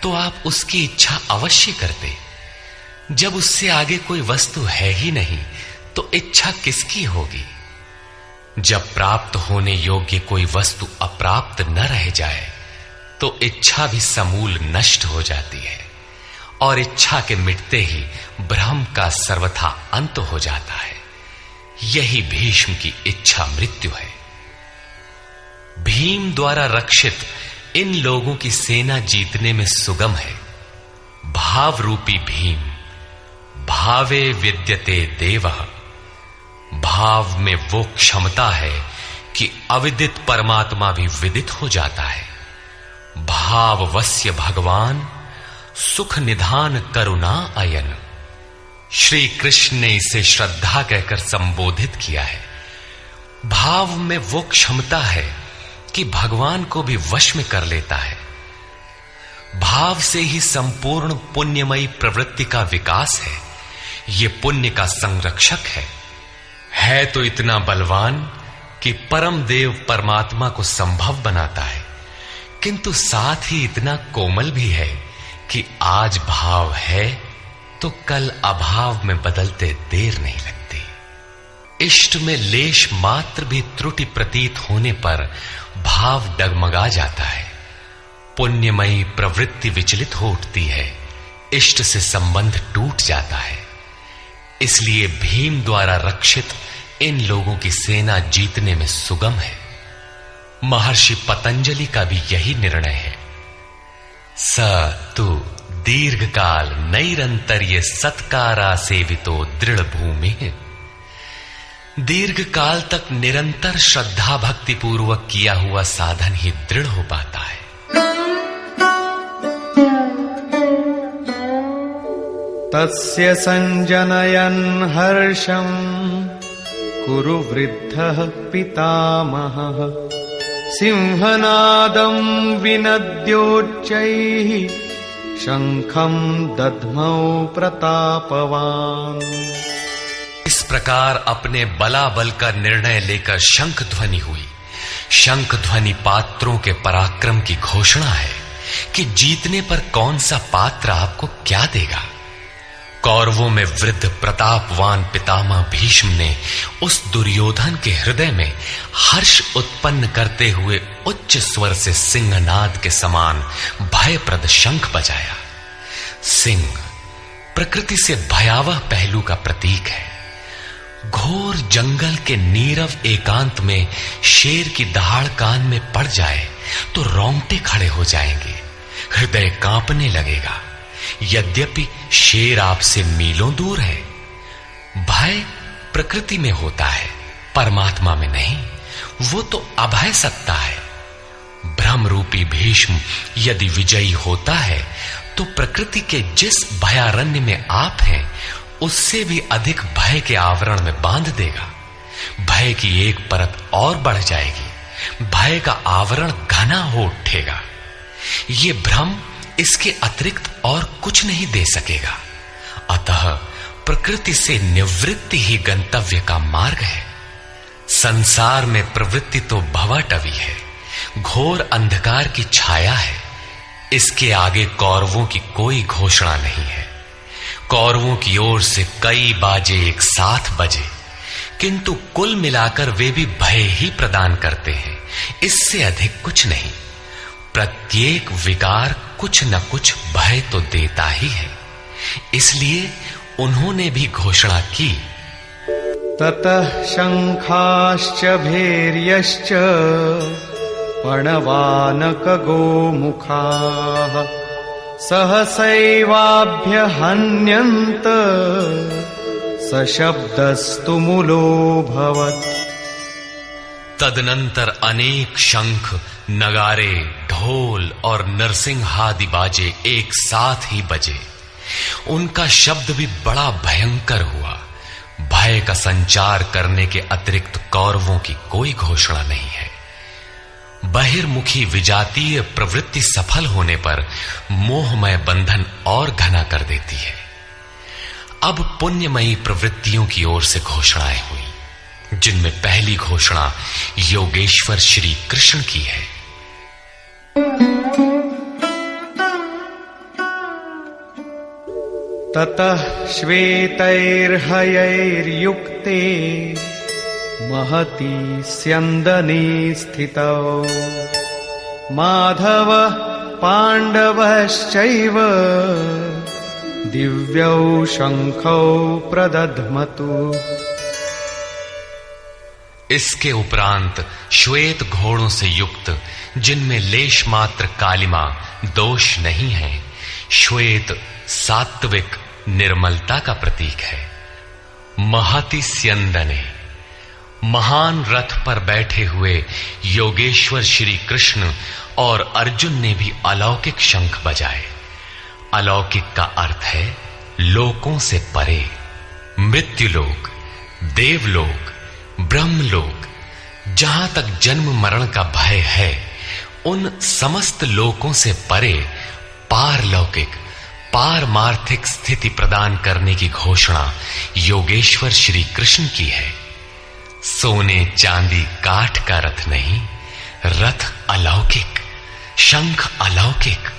Speaker 1: तो आप उसकी इच्छा अवश्य करते। जब उससे आगे कोई वस्तु है ही नहीं, तो इच्छा किसकी होगी? जब प्राप्त होने योग्य कोई वस्तु अप्राप्त न रह जाए, तो इच्छा भी समूल नष्ट हो जाती है और इच्छा के मिटते ही ब्रह्म का सर्वथा अंत हो जाता है। यही भीष्म की इच्छा मृत्यु है। भीम द्वारा रक्षित इन लोगों की सेना जीतने में सुगम है। भाव रूपी भीम भावे विद्यते देवः। भाव में वो क्षमता है कि अविदित परमात्मा भी विदित हो जाता है। भाववस्य भगवान सुख निधान करुणा अयन। श्री कृष्ण ने इसे श्रद्धा कहकर संबोधित किया है। भाव में वो क्षमता है कि भगवान को भी वश में कर लेता है। भाव से ही संपूर्ण पुण्यमयी प्रवृत्ति का विकास है। ये पुण्य का संरक्षक है तो इतना बलवान कि परम देव परमात्मा को संभव बनाता है, किंतु साथ ही इतना कोमल भी है कि आज भाव है तो कल अभाव में बदलते देर नहीं लगती। इष्ट में लेश मात्र भी त्रुटि प्रतीत होने पर भाव डगमगा जाता है। पुण्यमयी प्रवृत्ति विचलित हो उठती है, इष्ट से संबंध टूट जाता है। इसलिए भीम द्वारा रक्षित इन लोगों की सेना जीतने में सुगम है। महर्षि पतंजलि का भी यही निर्णय है। स तु दीर्घ काल नैरंतर्य सत्कारा सेवितो दृढ़ भूमि। दीर्घ काल तक निरंतर श्रद्धा भक्ति पूर्वक किया हुआ साधन ही दृढ़ हो पाता है।
Speaker 2: तस्य संजनयन् हर्षं कुरु वृद्धः पितामहः। सिंहनादं विनद्योच्चैः शंखं दद्मौ प्रतापवान्।
Speaker 1: इस प्रकार अपने बलाबल का निर्णय लेकर शंख ध्वनि हुई। शंख ध्वनि पात्रों के पराक्रम की घोषणा है कि जीतने पर कौन सा पात्र आपको क्या देगा। कौरवों में वृद्ध प्रतापवान पितामह भीष्म ने उस दुर्योधन के हृदय में हर्ष उत्पन्न करते हुए उच्च स्वर से सिंहनाद के समान भयप्रद शंख बजाया। सिंह प्रकृति से भयावह पहलू का प्रतीक है। घोर जंगल के नीरव एकांत में शेर की दहाड़ कान में पड़ जाए तो रोंगटे खड़े हो जाएंगे, हृदय कांपने लगेगा। यद्यपि शेर आपसे मीलों दूर है। भय प्रकृति में होता है, परमात्मा में नहीं। वो तो अभय सत्ता है। भ्रम रूपी भीष्म यदि विजयी होता है तो प्रकृति के जिस भयारण्य में आप हैं उससे भी अधिक भय के आवरण में बांध देगा। भय की एक परत और बढ़ जाएगी, भय का आवरण घना हो उठेगा। ये भ्रम इसके अतिरिक्त और कुछ नहीं दे सकेगा। अतः प्रकृति से निवृत्ति ही गंतव्य का मार्ग है। संसार में प्रवृत्ति तो भवाटवी है, घोर अंधकार की छाया है। इसके आगे कौरवों की कोई घोषणा नहीं है। कौरवों की ओर से कई बाजे एक साथ बजे, किंतु कुल मिलाकर वे भी भय ही प्रदान करते हैं, इससे अधिक कुछ नहीं। प्रत्येक विकार कुछ न कुछ भय तो देता ही है। इसलिए उन्होंने भी घोषणा की,
Speaker 2: ततः शंखाश्च भैर्यश्च पणवानक गोमुखाः सहसैवाभ्यहन्यन्त सशब्दस्तु मूलोऽभवत्।
Speaker 1: तदनंतर अनेक शंख, नगारे, ढोल और नरसिंहादि बाजे एक साथ ही बजे। उनका शब्द भी बड़ा भयंकर हुआ। भय का संचार करने के अतिरिक्त कौरवों की कोई घोषणा नहीं है। बहिर्मुखी विजातीय प्रवृत्ति सफल होने पर मोहमय बंधन और घना कर देती है। अब पुण्यमयी प्रवृत्तियों की ओर से घोषणाएं हुई, जिनमें पहली घोषणा योगेश्वर श्री कृष्ण की है।
Speaker 2: ततः श्वेतैर्हयैर्युक्ते महती स्यन्दने स्थितौ माधव पाण्डवश्चैव दिव्यौ शंखौ प्रदध्मतु।
Speaker 1: इसके उपरांत श्वेत घोड़ों से युक्त, जिनमें लेश मात्र कालिमा दोष नहीं है, श्वेत सात्विक निर्मलता का प्रतीक है। महति स्यन्दने, महान रथ पर बैठे हुए योगेश्वर श्री कृष्ण और अर्जुन ने भी अलौकिक शंख बजाए। अलौकिक का अर्थ है लोकों से परे। मृत्युलोक, देवलोक, ब्रह्मलोक, जहां तक जन्म मरण का भय है, उन समस्त लोकों से परे पारलौकिक पारमार्थिक स्थिति प्रदान करने की घोषणा योगेश्वर श्री कृष्ण की है। सोने चांदी काठ का रथ नहीं, रथ अलौकिक, शंख अलौकिक,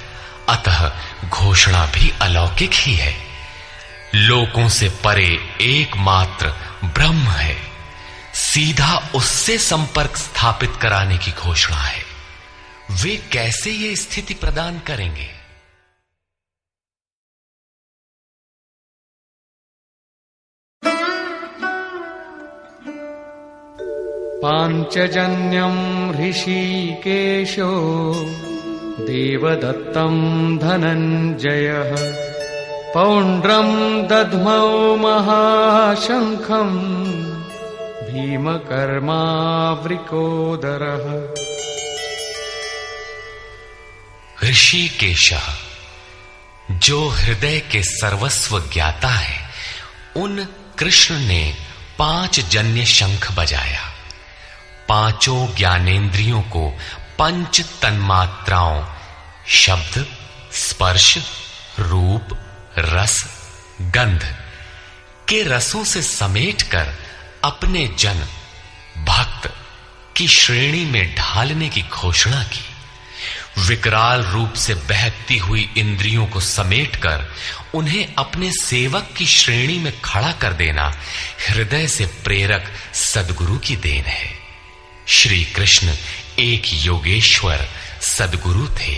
Speaker 1: अतः घोषणा भी अलौकिक ही है। लोकों से परे एकमात्र ब्रह्म है, सीधा उससे संपर्क स्थापित कराने की घोषणा है। वे कैसे ये स्थिति प्रदान करेंगे?
Speaker 2: पांचजन्यं ऋषिकेशो देवदत्तं धनञ्जयः पौंड्रं दध्मौ महाशंखं भीमकर्मावृकोदरः।
Speaker 1: ऋषिकेशः, जो हृदय के सर्वस्व ज्ञाता है, उन कृष्ण ने 5 जन्य शंख बजाया। पांचों ज्ञानेंद्रियों को पंच तन्मात्राओं शब्द, स्पर्श, रूप, रस, गंध के रसों से समेटकर अपने जन भक्त की श्रेणी में ढालने की घोषणा की। विकराल रूप से बहकती हुई इंद्रियों को समेटकर उन्हें अपने सेवक की श्रेणी में खड़ा कर देना हृदय से प्रेरक सद्गुरु की देन है। श्री कृष्ण एक योगेश्वर सद्गुरु थे।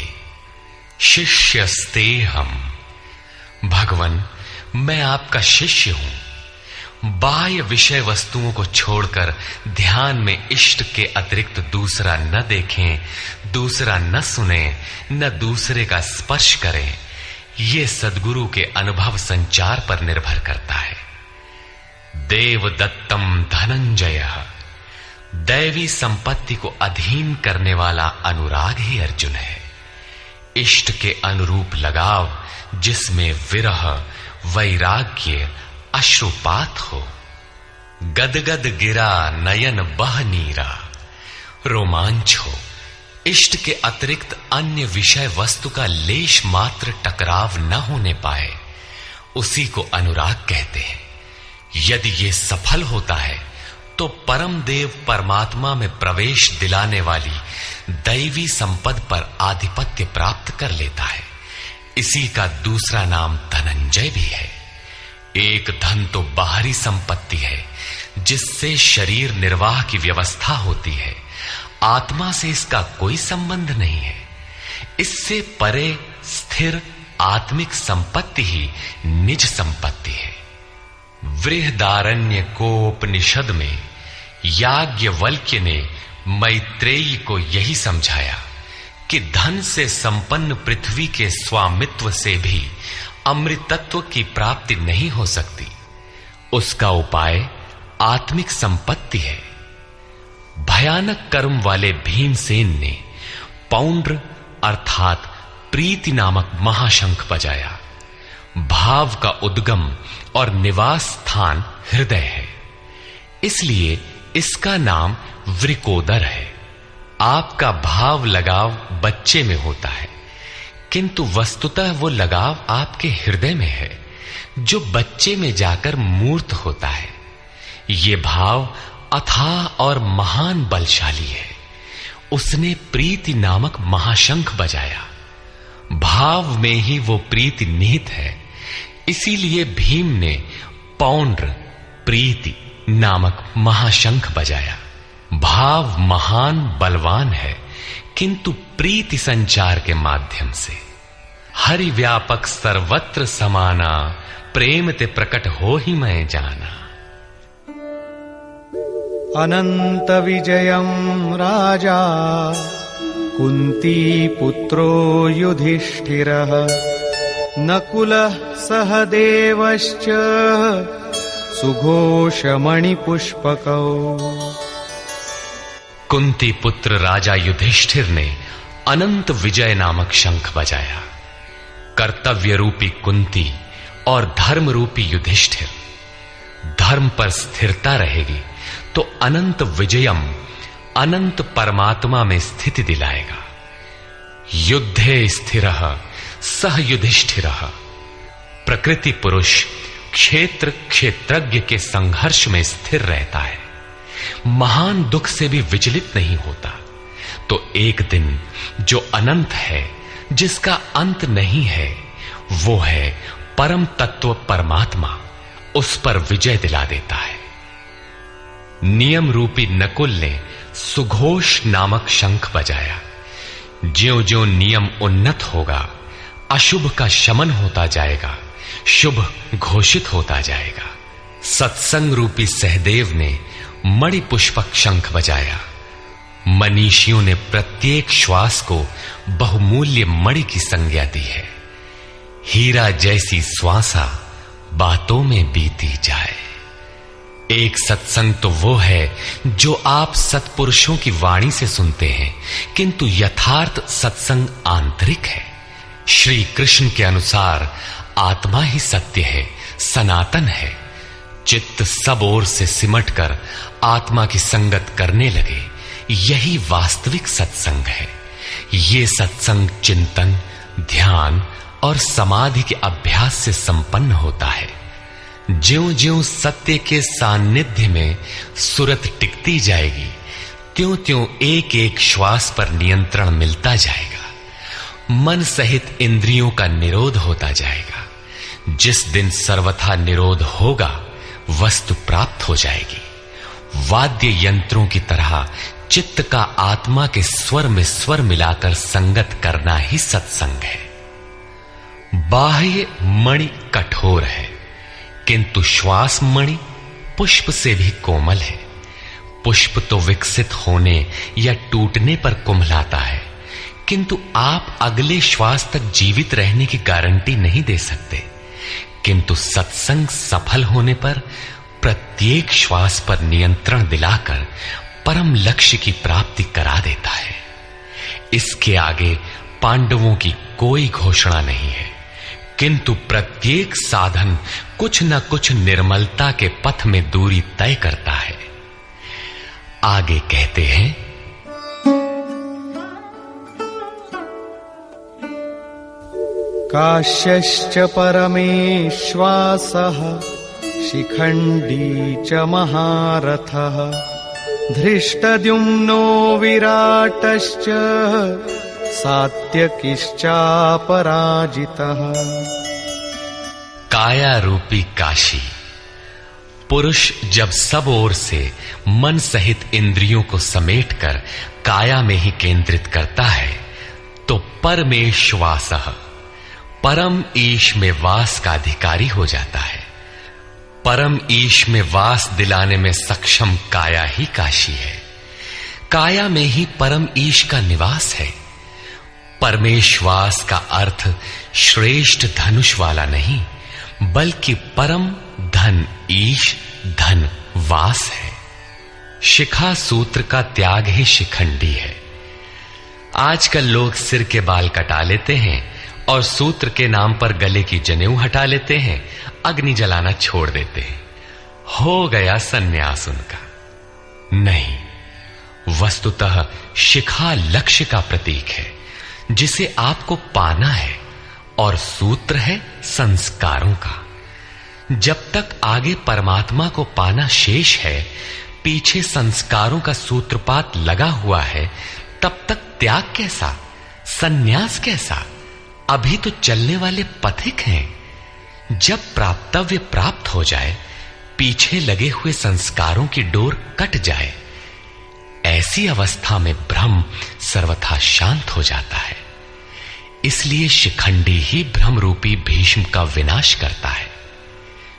Speaker 1: शिष्यस्ते हम, भगवन मैं आपका शिष्य हूं। बाह्य विषय वस्तुओं को छोड़कर ध्यान में इष्ट के अतिरिक्त दूसरा न देखें, दूसरा न सुने, न दूसरे का स्पर्श करें। ये सद्गुरु के अनुभव संचार पर निर्भर करता है। देवदत्तम धनंजयः, दैवी संपत्ति को अधीन करने वाला अनुराग ही अर्जुन है। इष्ट के अनुरूप लगाव, जिसमें विरह, वैराग्य, अश्रुपात हो। गदगद गिरा नयन बह नीरा, रोमांच हो। इष्ट के अतिरिक्त अन्य विषय वस्तु का लेश मात्र टकराव न होने पाए, उसी को अनुराग कहते हैं। यदि ये सफल होता है तो परम देव परमात्मा में प्रवेश दिलाने वाली दैवी संपद पर आधिपत्य प्राप्त कर लेता है। इसी का दूसरा नाम धनंजय भी है। एक धन तो बाहरी संपत्ति है, जिससे शरीर निर्वाह की व्यवस्था होती है। आत्मा से इसका कोई संबंध नहीं है। इससे परे स्थिर आत्मिक संपत्ति ही निज संपत्ति है। बृहदारण्य कोपनिषद में याज्ञवल्क्य ने मैत्रेयी को यही समझाया कि धन से संपन्न पृथ्वी के स्वामित्व से भी अमृतत्व की प्राप्ति नहीं हो सकती। उसका उपाय आत्मिक संपत्ति है। भयानक कर्म वाले भीमसेन ने पौंड्र अर्थात प्रीति नामक महाशंख बजाया। भाव का उद्गम और निवास स्थान हृदय है, इसलिए इसका नाम वृकोदर है। आपका भाव लगाव बच्चे में होता है, किंतु वस्तुतः वो लगाव आपके हृदय में है, जो बच्चे में जाकर मूर्त होता है। ये भाव अथाह और महान बलशाली है। उसने प्रीति नामक महाशंख बजाया। भाव में ही वो प्रीति निहित है, इसीलिए भीम ने पौंड्र प्रीति नामक महाशंख बजाया। भाव महान बलवान है, किंतु प्रीति संचार के माध्यम से। हरि व्यापक सर्वत्र समाना, प्रेम ते प्रकट हो ही मैं जाना।
Speaker 2: अनंत विजयं राजा कुंती पुत्रो युधिष्ठिरः नकुलः सहदेवश्च सुघोषमणिपुष्पकौ।
Speaker 1: कुंती पुत्र राजा युधिष्ठिर ने अनंत विजय नामक शंख बजाया। कर्तव्य रूपी कुंती और धर्म रूपी युधिष्ठिर। धर्म पर स्थिरता रहेगी तो अनंत विजयम, अनंत परमात्मा में स्थिति दिलाएगा। युद्धे स्थिरः सह युधिष्ठिरः। प्रकृति पुरुष क्षेत्र क्षेत्रज्ञ के संघर्ष में स्थिर रहता है, महान दुख से भी विचलित नहीं होता। तो एक दिन जो अनंत है, जिसका अंत नहीं है, वो है परम तत्व परमात्मा, उस पर विजय दिला देता है। नियम रूपी नकुल ने सुघोष नामक शंख बजाया। ज्यों ज्यों नियम उन्नत होगा, अशुभ का शमन होता जाएगा, शुभ घोषित होता जाएगा। सत्संग रूपी सहदेव ने मणि पुष्पक शंख बजाया। मनीषियों ने प्रत्येक श्वास को बहुमूल्य मणि की संज्ञा दी है। हीरा जैसी श्वासा बातों में बीती जाए। एक सत्संग तो वो है जो आप सत्पुरुषों की वाणी से सुनते हैं, किंतु यथार्थ सत्संग आंतरिक है। श्री कृष्ण के अनुसार आत्मा ही सत्य है, सनातन है। चित्त सब ओर से सिमटकर आत्मा की संगत करने लगे, यही वास्तविक सत्संग है। ये सत्संग चिंतन, ध्यान और समाधि के अभ्यास से संपन्न होता है। ज्यों-ज्यों सत्य के सान्निध्य में सुरत टिकती जाएगी, त्यों-त्यों एक एक श्वास पर नियंत्रण मिलता जाएगा। मन सहित इंद्रियों का निरोध होता जाएगा। जिस दिन सर्वथा निरोध होगा, वस्तु प्राप्त हो जाएगी। वाद्य यंत्रों की तरह चित्त का आत्मा के स्वर में स्वर मिलाकर संगत करना ही सत्संग है। बाह्य मणि कठोर है, किंतु श्वास मणि पुष्प से भी कोमल है। पुष्प तो विकसित होने या टूटने पर कुम्हलाता है, किंतु आप अगले श्वास तक जीवित रहने की गारंटी नहीं दे सकते। किंतु सत्संग सफल होने पर प्रत्येक श्वास पर नियंत्रण दिलाकर परम लक्ष्य की प्राप्ति करा देता है। इसके आगे पांडवों की कोई घोषणा नहीं है, किंतु प्रत्येक साधन कुछ न कुछ निर्मलता के पथ में दूरी तय करता है। आगे कहते हैं,
Speaker 2: काश्यश्च परमेश्वासः शिखण्डी च महारथः धृष्टद्युम्नो विराटश्च सात्यकिश्चापराजितः।
Speaker 1: काया रूपी काशी। पुरुष जब सब ओर से मन सहित इंद्रियों को समेटकर काया में ही केंद्रित करता है, तो परमेश्वासः परम ईश में वास का अधिकारी हो जाता है। परम ईश में वास दिलाने में सक्षम काया ही काशी है। काया में ही परम ईश का निवास है। परमेश्वास का अर्थ श्रेष्ठ धनुष वाला नहीं, बल्कि परम धन ईश धन वास है। शिखा सूत्र का त्याग ही शिखंडी है। आजकल लोग सिर के बाल कटा लेते हैं और सूत्र के नाम पर गले की जनेऊ हटा लेते हैं, अग्नि जलाना छोड़ देते हैं। हो गया सन्यास उनका। नहीं, वस्तुतः शिखा लक्ष्य का प्रतीक है जिसे आपको पाना है, और सूत्र है संस्कारों का। जब तक आगे परमात्मा को पाना शेष है, पीछे संस्कारों का सूत्रपात लगा हुआ है, तब तक त्याग कैसा, सन्यास कैसा? अभी तो चलने वाले पथिक हैं। जब प्राप्तव्य प्राप्त हो जाए, पीछे लगे हुए संस्कारों की डोर कट जाए, ऐसी अवस्था में ब्रह्म सर्वथा शांत हो जाता है। इसलिए शिखंडी ही ब्रह्म रूपी भीष्म का विनाश करता है।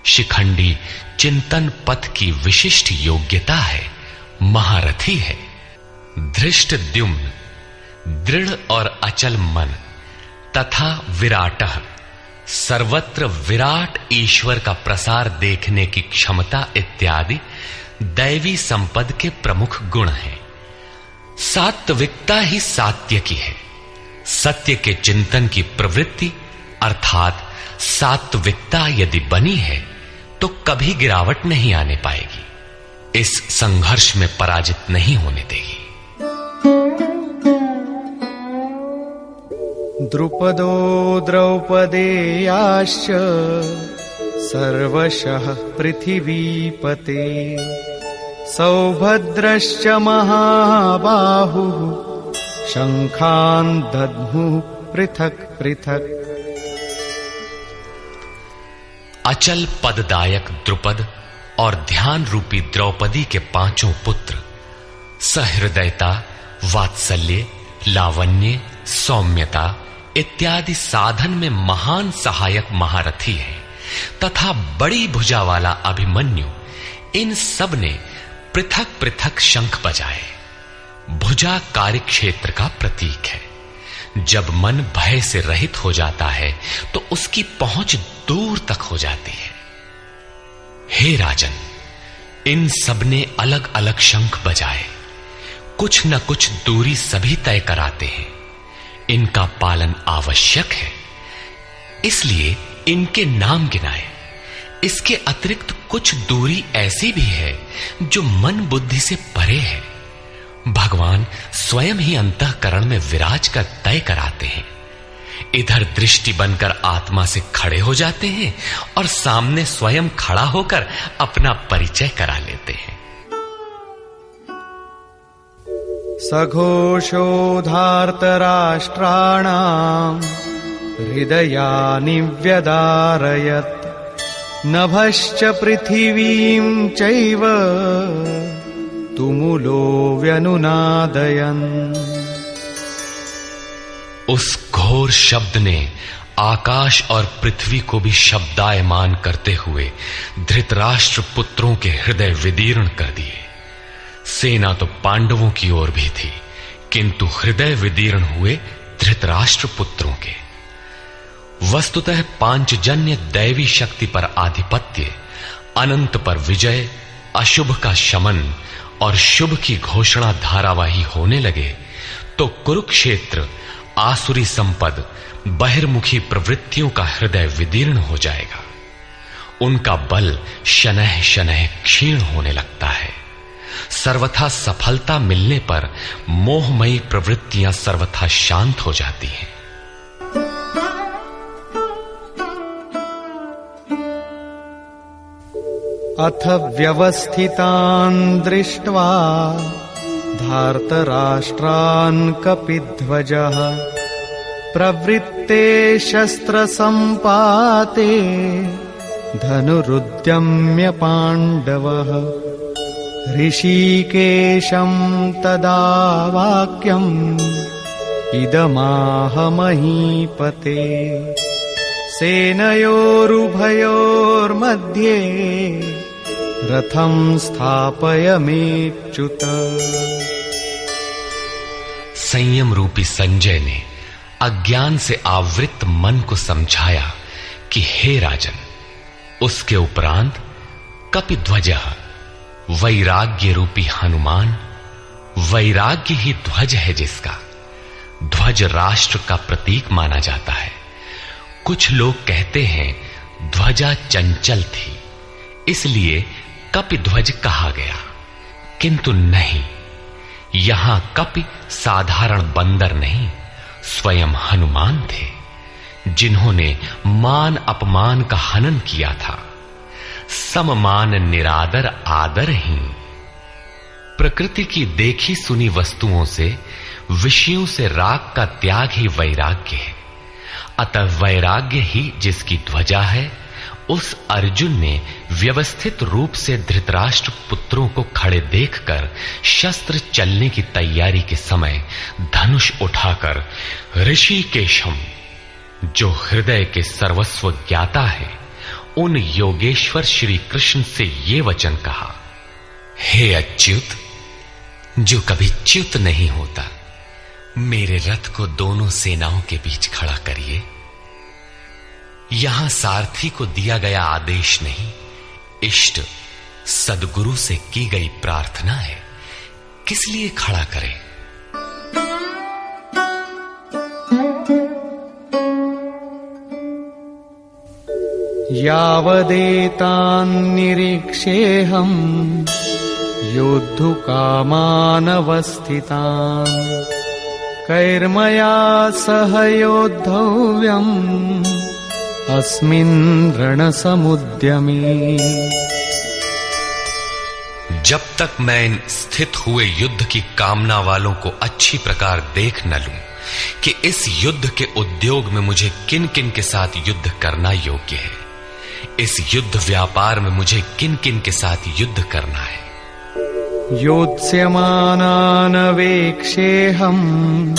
Speaker 1: शिखंडी चिंतन पथ की विशिष्ट योग्यता है, महारथी है। धृष्टद्युम्न दृढ़ और अचल मन तथा विराटः सर्वत्र विराट ईश्वर का प्रसार देखने की क्षमता इत्यादि दैवी संपद के प्रमुख गुण हैं। सात्विकता ही सात्य की है। सत्य के चिंतन की प्रवृत्ति अर्थात सात्विकता यदि बनी है तो कभी गिरावट नहीं आने पाएगी, इस संघर्ष में पराजित नहीं होने देगी।
Speaker 2: द्रुपदो द्रौपदेयाश्च सर्वशः पृथिवीपते सौभद्रश्च महाबाहुः शंखान् दद्मुः पृथक् पृथक्।
Speaker 1: अचल पददायक द्रुपद और ध्यान रूपी द्रौपदी के पांचों पुत्र सहृदयता, वात्सल्य, लावण्य, सौम्यता इत्यादि साधन में महान सहायक महारथी हैं तथा बड़ी भुजा वाला अभिमन्यु, इन सब ने पृथक पृथक शंख बजाए। भुजा कार्यक्षेत्र का प्रतीक है। जब मन भय से रहित हो जाता है तो उसकी पहुंच दूर तक हो जाती है। हे राजन, इन सब ने अलग अलग शंख बजाए, कुछ न कुछ दूरी सभी तय कराते हैं। इनका पालन आवश्यक है, इसलिए इनके नाम गिनाए। इसके अतिरिक्त कुछ दूरी ऐसी भी है जो मन बुद्धि से परे है। भगवान स्वयं ही अंतःकरण में विराज कर तय कराते हैं। इधर दृष्टि बनकर आत्मा से खड़े हो जाते हैं और सामने स्वयं खड़ा होकर अपना परिचय करा लेते हैं।
Speaker 2: सघोषोधार्तराष्ट्राणाम् हृदयानि व्यदारयत् नभश्च पृथिवीं चैव तुमुलो व्यनुनादयन्।
Speaker 1: उस घोर शब्द ने आकाश और पृथ्वी को भी शब्दायमान करते हुए धृतराष्ट्र पुत्रों के हृदय विदीर्ण कर दिए। सेना तो पांडवों की ओर भी थी, किंतु हृदय विदीर्ण हुए धृतराष्ट्र पुत्रों के। वस्तुतः पांचजन्य दैवी शक्ति पर आधिपत्य, अनंत पर विजय, अशुभ का शमन और शुभ की घोषणा धारावाही होने लगे तो कुरुक्षेत्र आसुरी संपद, बहिर्मुखी प्रवृत्तियों का हृदय विदीर्ण हो जाएगा। उनका बल शनैः शनैः क्षीण होने लगता है। सर्वथा सफलता मिलने पर मोहमयी प्रवृत्तियां सर्वथा शांत हो जाती हैं।
Speaker 2: अथ व्यवस्थितान् दृष्ट्वा धार्तराष्ट्रान् कपिध्वजः प्रवृत्ते शस्त्रसम्पाते धनुरुद्यम्य पाण्डवः ऋषिकेशं तदा वाक्यम् इदमाह महीपते सेनयोरुभयोर्मध्ये रथं स्थापयमेच्युत।
Speaker 1: संयम रूपी संजय ने अज्ञान से आवृत मन को समझाया कि हे राजन, उसके उपरांत कपिध्वजः वैराग्य रूपी हनुमान, वैराग्य ही ध्वज है जिसका, ध्वज राष्ट्र का प्रतीक माना जाता है। कुछ लोग कहते हैं ध्वजा चंचल थी, इसलिए कपि ध्वज कहा गया, किंतु नहीं, यहां कपि साधारण बंदर नहीं, स्वयं हनुमान थे, जिन्होंने मान अपमान का हनन किया था। सममान निरादर आदरहीन। प्रकृति की देखी सुनी वस्तुओं से, विषयों से राग का त्याग ही वैराग्य है। अतः वैराग्य ही जिसकी ध्वजा है, उस अर्जुन ने व्यवस्थित रूप से धृतराष्ट्र पुत्रों को खड़े देखकर शस्त्र चलने की तैयारी के समय धनुष उठाकर ऋषिकेशम, जो हृदय के सर्वस्व ज्ञाता है, उन योगेश्वर श्री कृष्ण से ये वचन कहा, हे अच्युत, जो कभी च्युत नहीं होता, मेरे रथ को दोनों सेनाओं के बीच खड़ा करिए। यहां सारथी को दिया गया आदेश नहीं, इष्ट सदगुरु से की गई प्रार्थना है, किस लिए खड़ा करें?
Speaker 2: यावदेतान् निरीक्षेऽहम् योद्धुकामानवस्थितान् कैर्मया सह योद्धव्यम् अस्मिन् रणसमुद्यमे।
Speaker 1: जब तक मैं इन स्थित हुए युद्ध की कामना वालों को अच्छी प्रकार देख न लूं कि इस युद्ध के उद्योग में मुझे किन किन के साथ युद्ध करना योग्य है, इस युद्ध व्यापार में मुझे किन किन के साथ युद्ध करना है।
Speaker 2: योत्स्यमानान् वेक्षेऽहम्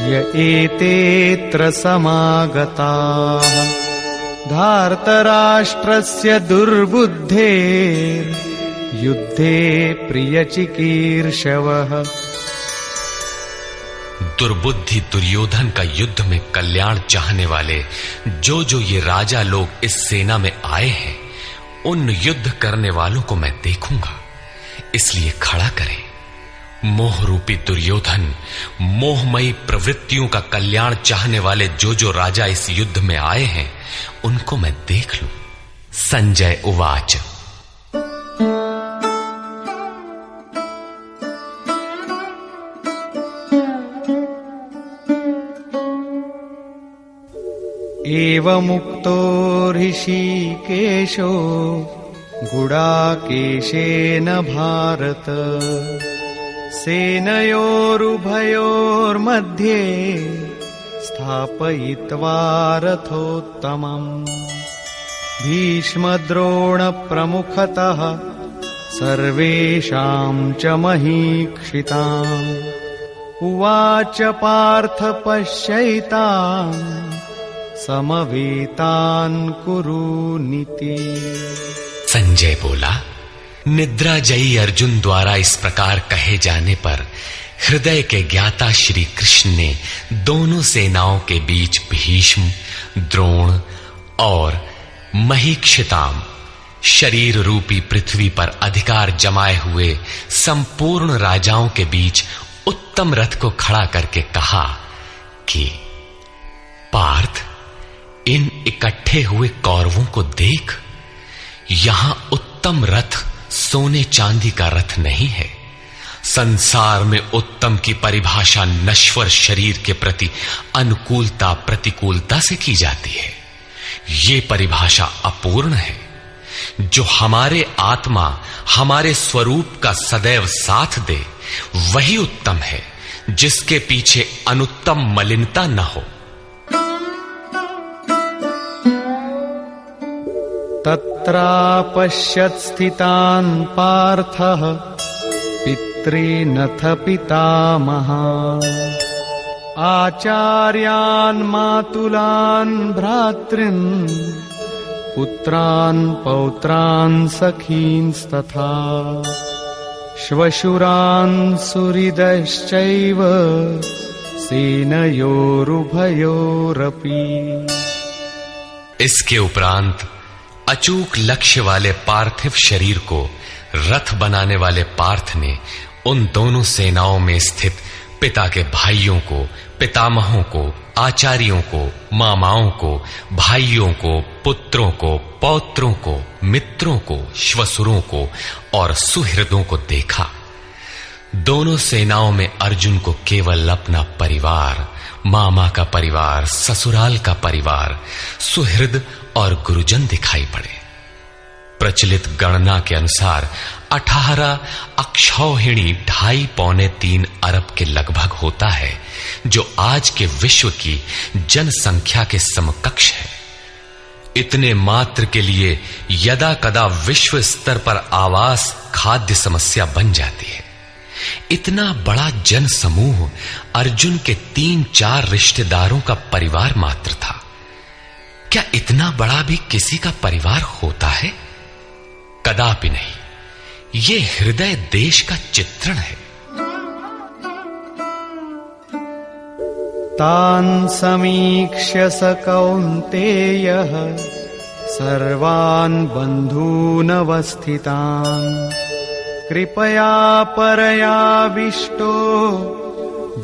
Speaker 2: य एतेऽत्र समागताः धार्तराष्ट्रस्य दुर्बुद्धेर्युद्धे प्रियचिकीर्षवः।
Speaker 1: दुर्बुद्धि दुर्योधन का युद्ध में कल्याण चाहने वाले जो ये राजा लोग इस सेना में आए हैं, उन युद्ध करने वालों को मैं देखूंगा, इसलिए खड़ा करें। मोह रूपी दुर्योधन, मोहमयी प्रवृत्तियों का कल्याण चाहने वाले जो राजा इस युद्ध में आए हैं, उनको मैं देख लूं। संजय उवाच।
Speaker 2: एवमुक्तो ऋषिकेशो गुडाकेशेन भारत सेनयोरुभयोर्मध्ये स्थापयित्वा रथोत्तमम् भीष्मद्रोणप्रमुखतः सर्वेषां च महीक्षिताम् उवाच पार्थ पश्यैतान् समवेतान् कुरुनीति।
Speaker 1: संजय बोला, निद्राजयी अर्जुन द्वारा इस प्रकार कहे जाने पर हृदय के ज्ञाता श्री कृष्ण ने दोनों सेनाओं के बीच भीष्म, द्रोण और महीक्षिताम शरीर रूपी पृथ्वी पर अधिकार जमाए हुए संपूर्ण राजाओं के बीच उत्तम रथ को खड़ा करके कहा कि पार्थ, इन इकट्ठे हुए कौरवों को देख, यहां उत्तम रथ सोने चांदी का रथ नहीं है। संसार में उत्तम की परिभाषा नश्वर शरीर के प्रति अनुकूलता प्रतिकूलता से की जाती है। ये परिभाषा अपूर्ण है। जो हमारे आत्मा हमारे स्वरूप का सदैव साथ दे, वही उत्तम है, जिसके पीछे अनुत्तम मलिनता न हो।
Speaker 2: तत्रापश्यत् स्थितान् पार्थः पितॄनथ पितामहान् आचार्यान् मातुलान् भ्रातॄन् पुत्रान् पौत्रान् सखींस्तथा श्वशुरान् सुहृदश्चैव सेनयोरुभयोरपि।
Speaker 1: इसके उपरांत अचूक लक्ष्य वाले पार्थिव शरीर को रथ बनाने वाले पार्थ ने उन दोनों सेनाओं में स्थित पिता के भाइयों को, पितामहों को, आचार्यों को, मामाओं को, भाइयों को, पुत्रों को, पौत्रों को, मित्रों को, श्वसुरों को और सुहृदों को देखा। दोनों सेनाओं में अर्जुन को केवल अपना परिवार, मामा का परिवार, ससुराल का परिवार, सुहृद और गुरुजन दिखाई पड़े। प्रचलित गणना के अनुसार 18 अक्षौहिणी 2.5-3 अरब के लगभग होता है, जो आज के विश्व की जनसंख्या के समकक्ष है। इतने मात्र के लिए यदा कदा विश्व स्तर पर आवास, खाद्य समस्या बन जाती है। इतना बड़ा जन समूह अर्जुन के 3-4 रिश्तेदारों का परिवार मात्र था। क्या इतना बड़ा भी किसी का परिवार होता है? कदापि नहीं। ये हृदय देश का चित्रण है।
Speaker 2: तान् समीक्ष्य स कौन्तेयः सर्वान् बन्धूनवस्थितान् कृपया परयाविष्टो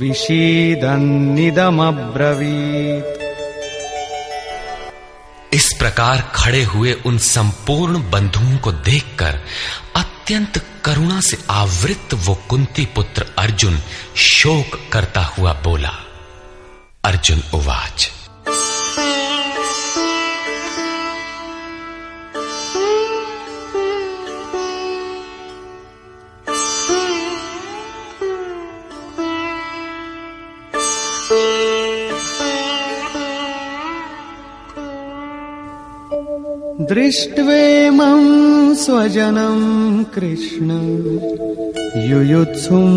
Speaker 2: विषीदन्निदमब्रवीत्।
Speaker 1: इस प्रकार खड़े हुए उन संपूर्ण बंधुओं को देखकर अत्यंत करुणा से आवृत वो कुंती पुत्र अर्जुन शोक करता हुआ बोला। अर्जुन उवाच।
Speaker 2: दृष्ट्वेमं स्वजनं कृष्ण युयुत्सुं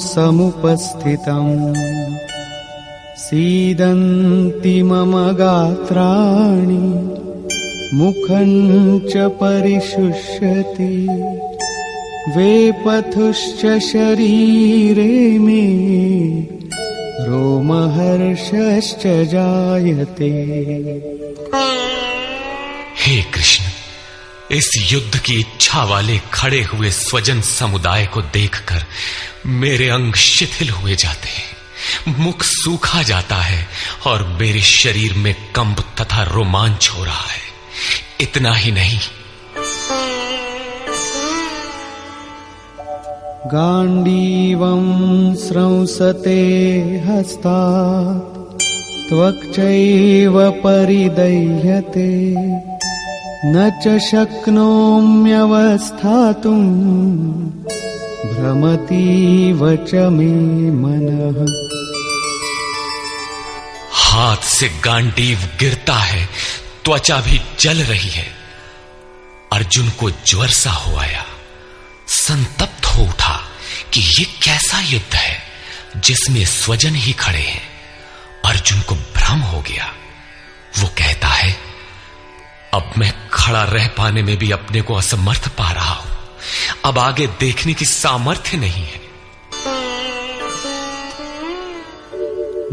Speaker 2: समुपस्थितम् सीदन्ति मम गात्राणि मुखं च परिशुष्यति वेपथुश्च शरीरे मे रोमहर्षश्च जायते।
Speaker 1: हे कृष्ण, इस युद्ध की इच्छा वाले खड़े हुए स्वजन समुदाय को देखकर मेरे अंग शिथिल हुए जाते हैं, मुख सूखा जाता है और मेरे शरीर में कंप तथा रोमांच हो रहा है। इतना ही नहीं,
Speaker 2: गांडीवं स्रंसते हस्तात् त्वक्चैव परिदह्यते न च शक्नोम्यवस्थातुं भ्रमतीव च मे मनः।
Speaker 1: हाथ से गांडीव गिरता है, त्वचा भी जल रही है। अर्जुन को ज्वर सा हो आया, संतप्त हो उठा कि ये कैसा युद्ध है जिसमें स्वजन ही खड़े हैं। अर्जुन को भ्रम हो गया। वो कहता है, अब मैं खड़ा रह पाने में भी अपने को असमर्थ पा रहा हूं। अब आगे देखने की सामर्थ्य नहीं है।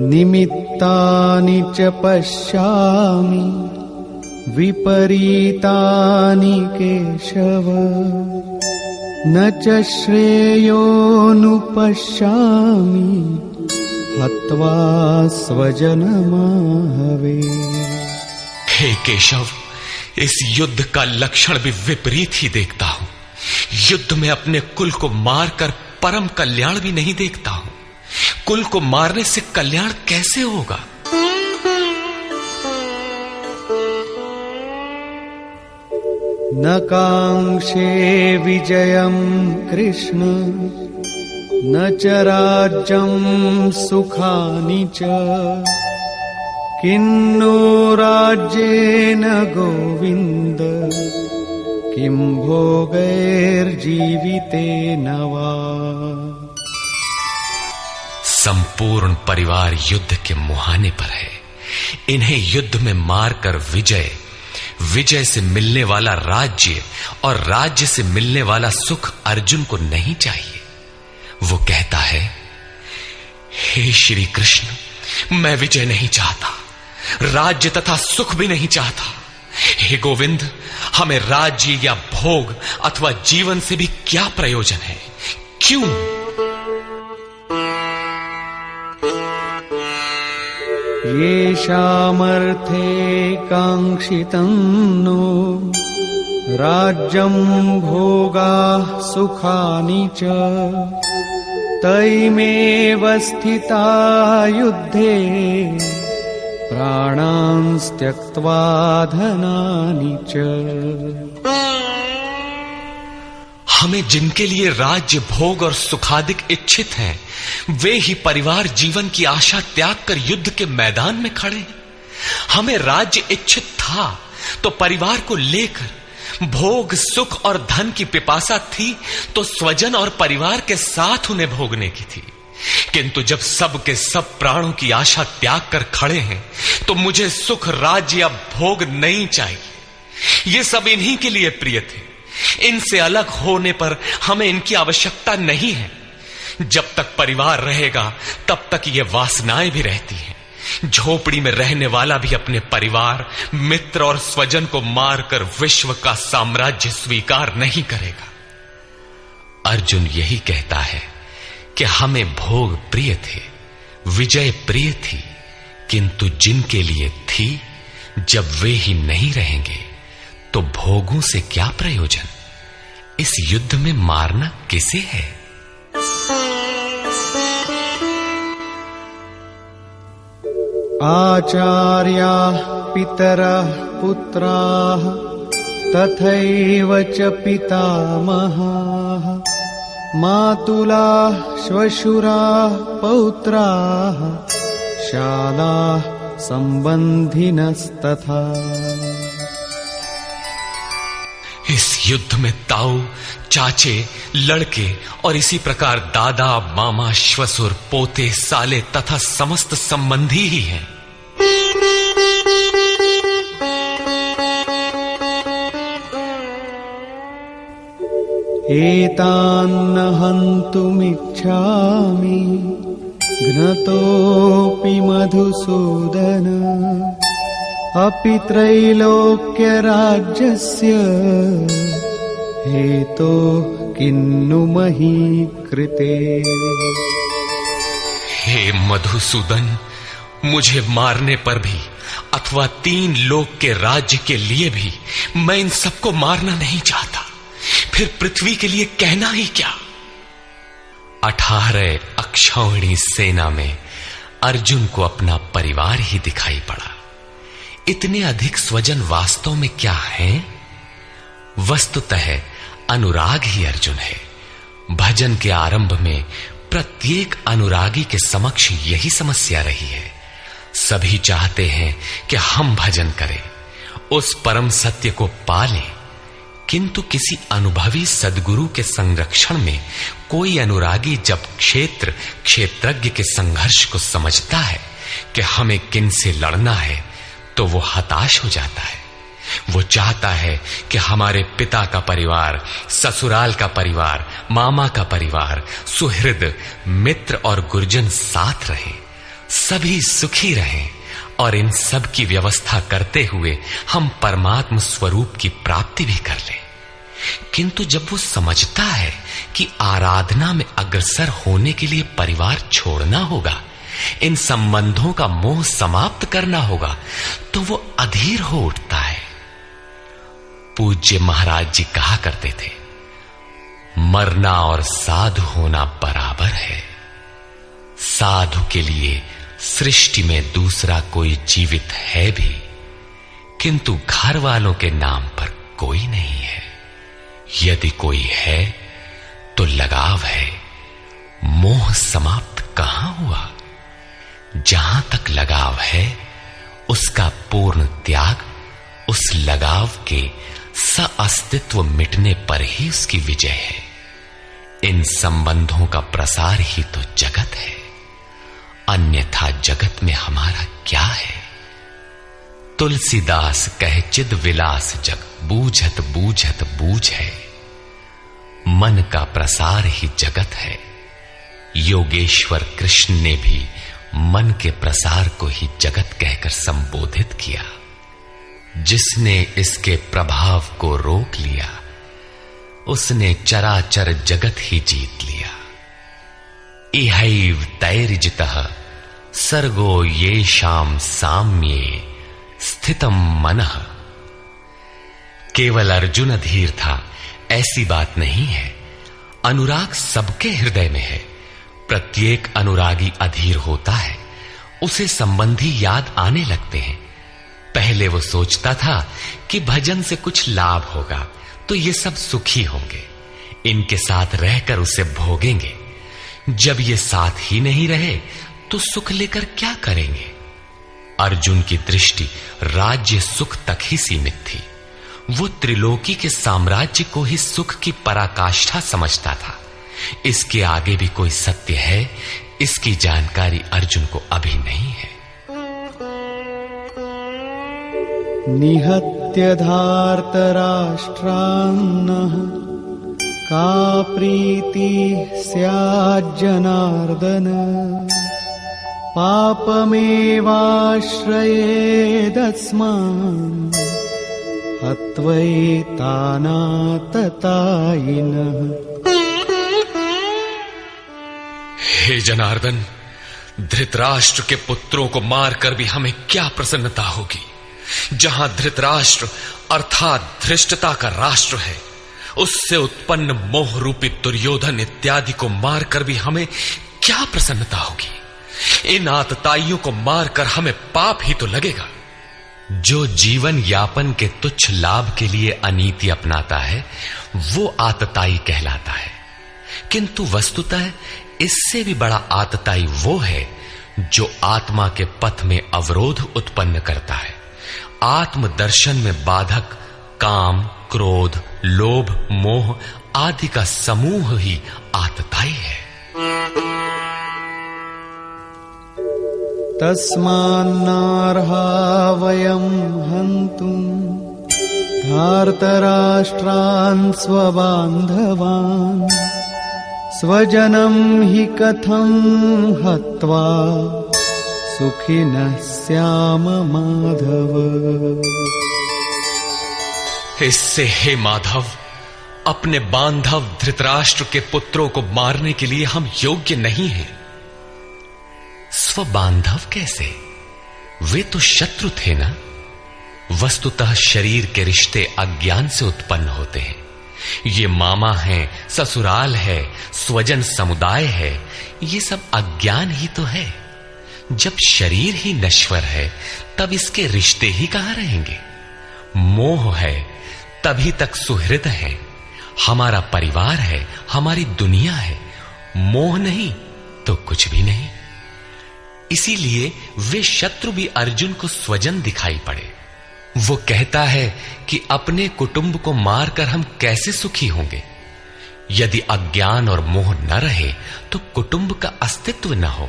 Speaker 2: निमित्तानि च पश्यामि विपरीतानि केशव न च श्रेयोनुपश्यामि हत्वा स्वजनमाहवे।
Speaker 1: हे केशव, इस युद्ध का लक्षण भी विपरीत ही देखता हूं। युद्ध में अपने कुल को मारकर परम कल्याण भी नहीं देखता हूं। कुल को मारने से कल्याण कैसे होगा?
Speaker 2: न कांक्षे विजयं कृष्ण न च राज्यं सुखानि च किन्नो राज्येन गोविन्द किं भोगैर्जीवितेन वा।
Speaker 1: संपूर्ण परिवार युद्ध के मुहाने पर है। इन्हें युद्ध में मारकर विजय से मिलने वाला राज्य और राज्य से मिलने वाला सुख अर्जुन को नहीं चाहिए। वो कहता है, हे श्री कृष्ण, मैं विजय नहीं चाहता, राज्य तथा सुख भी नहीं चाहता। हे गोविंद, हमें राज्य या भोग अथवा जीवन से भी क्या प्रयोजन है? क्यों?
Speaker 2: येषामर्थे काङ्क्षितं नो राज्यं भोगाः सुखानि च तैमेव स्थिता युद्धे प्राणांस् त्यक्त्वा धनानि च।
Speaker 1: हमें जिनके लिए राज्य भोग और सुखादिक इच्छित हैं, वे ही परिवार जीवन की आशा त्याग कर युद्ध के मैदान में खड़े हैं। हमें राज्य इच्छित था तो परिवार को लेकर, भोग सुख और धन की पिपासा थी तो स्वजन और परिवार के साथ उन्हें भोगने की थी। किंतु जब सब के सब प्राणों की आशा त्याग कर खड़े हैं तो मुझे सुख राज्य या भोग नहीं चाहिए। ये सब इन्हीं के लिए प्रिय थे। इनसे अलग होने पर हमें इनकी आवश्यकता नहीं है। जब तक परिवार रहेगा तब तक ये वासनाएं भी रहती हैं। झोपड़ी में रहने वाला भी अपने परिवार, मित्र और स्वजन को मारकर विश्व का साम्राज्य स्वीकार नहीं करेगा। अर्जुन यही कहता है कि हमें भोग प्रिय थे, विजय प्रिय थी, किंतु जिनके लिए थी, जब वे ही नहीं रहेंगे तो भोगों से क्या प्रयोजन। इस युद्ध में मारना किसे है।
Speaker 2: आचार्याः पितरः पुत्राः तथैव च पितामहाः मातुलाः श्वशुराः पौत्राः शालाः सम्बन्धिनस्तथा।
Speaker 1: इस युद्ध में ताऊ, चाचे, लड़के और इसी प्रकार दादा, मामा, श्वसुर, पोते, साले तथा समस्त संबंधी ही हैं।
Speaker 2: एतान्न हन्तुमिच्छामि घ्नतोऽपि मधुसूदन अपि त्रैलोक्यराज्यस्य हेतो किन्नु मही कृते।
Speaker 1: हे मधुसूदन, मुझे मारने पर भी अथवा 3 लोक के राज्य के लिए भी मैं इन सबको मारना नहीं चाहता। फिर पृथ्वी के लिए कहना ही क्या। 18 अक्षौहिणी सेना में अर्जुन को अपना परिवार ही दिखाई पड़ा। इतने अधिक स्वजन वास्तव में क्या हैं? वस्तुतः अनुराग ही अर्जुन है। भजन के आरंभ में प्रत्येक अनुरागी के समक्ष यही समस्या रही है। सभी चाहते हैं कि हम भजन करें, उस परम सत्य को पालें, किंतु किसी अनुभवी सद्गुरु के संरक्षण में कोई अनुरागी जब क्षेत्रज्ञ के संघर्ष को समझता है कि हमें किन से लड़ना है, तो वो हताश हो जाता है। वो चाहता है कि हमारे पिता का परिवार, ससुराल का परिवार, मामा का परिवार, सुहृद, मित्र और गुरुजन साथ रहें, सभी सुखी रहें और इन सब की व्यवस्था करते हुए हम परमात्म स्वरूप की प्राप्ति भी कर लें। किंतु जब वो समझता है कि आराधना में अग्रसर होने के लिए परिवार छोड़ना होगा, इन संबंधों का मोह समाप्त करना होगा, तो वो अधीर हो उठता है। पूज्य महाराज जी कहा करते थे, मरना और साधु होना बराबर है। साधु के लिए सृष्टि में दूसरा कोई जीवित है भी, किंतु घर वालों के नाम पर कोई नहीं है। यदि कोई है तो लगाव है, मोह समाप्त कहां हुआ। जहां तक लगाव है उसका पूर्ण त्याग, उस लगाव के अस्तित्व मिटने पर ही उसकी विजय है। इन संबंधों का प्रसार ही तो जगत है, अन्यथा जगत में हमारा क्या है। तुलसीदास कहे चिद विलास जग, बूझत बूझत बूझ है। मन का प्रसार ही जगत है। योगेश्वर कृष्ण ने भी मन के प्रसार को ही जगत कहकर संबोधित किया। जिसने इसके प्रभाव को रोक लिया, उसने चराचर जगत ही जीत लिया। इहैव तैर्जितः सर्गो येषां साम्ये स्थितम मनः। केवल अर्जुन अधीर था ऐसी बात नहीं है। अनुराग सबके हृदय में है। प्रत्येक अनुरागी अधीर होता है, उसे संबंधी याद आने लगते हैं। पहले वो सोचता था कि भजन से कुछ लाभ होगा तो ये सब सुखी होंगे, इनके साथ रहकर उसे भोगेंगे। जब ये साथ ही नहीं रहे तो सुख लेकर क्या करेंगे। अर्जुन की दृष्टि राज्य सुख तक ही सीमित थी। वो त्रिलोकी के साम्राज्य को ही सुख की पराकाष्ठा समझता था। इसके आगे भी कोई सत्य है, इसकी जानकारी अर्जुन को अभी नहीं है।
Speaker 2: निहत्य धार्तराष्ट्रान्नः का प्रीति स्याज्जनार्दन पापमेवाश्रयेदस्मान् हत्वैतानाततायिनः।
Speaker 1: हे जनार्दन, धृतराष्ट्र के पुत्रों को मारकर भी हमें क्या प्रसन्नता होगी। जहां धृतराष्ट्र अर्थात धृष्टता का राष्ट्र है, उससे उत्पन्न मोह रूपी दुर्योधन इत्यादि को मारकर भी हमें क्या प्रसन्नता होगी। इन आतताइयों को मारकर हमें पाप ही तो लगेगा। जो जीवन यापन के तुच्छ लाभ के लिए अनीति अपनाता है वो आतताई कहलाता है, किंतु वस्तुतः इससे भी बड़ा आतताई वो है जो आत्मा के पथ में अवरोध उत्पन्न करता है। आत्मदर्शन में बाधक काम, क्रोध, लोभ, मोह आदि का समूह ही आतताई है।
Speaker 2: तस्मान्नार्हा वयं हन्तुं धार्तराष्ट्रान् स्वबान्धवान् स्वजनं हि कथं हत्वा सुखिनः स्याम माधव।
Speaker 1: इससे हे माधव, अपने बांधव धृतराष्ट्र के पुत्रों को मारने के लिए हम योग्य नहीं हैं। स्वबांधव कैसे? वे तो शत्रु थे ना। वस्तुतः शरीर के रिश्ते अज्ञान से उत्पन्न होते हैं। ये मामा है, ससुराल है, स्वजन समुदाय है, ये सब अज्ञान ही तो है। जब शरीर ही नश्वर है तब इसके रिश्ते ही कहां रहेंगे। मोह है तभी तक सुहृद है, हमारा परिवार है, हमारी दुनिया है। मोह नहीं तो कुछ भी नहीं। इसीलिए वे शत्रु भी अर्जुन को स्वजन दिखाई पड़े। वो कहता है कि अपने कुटुंब को मारकर हम कैसे सुखी होंगे। यदि अज्ञान और मोह न रहे तो कुटुंब का अस्तित्व न हो।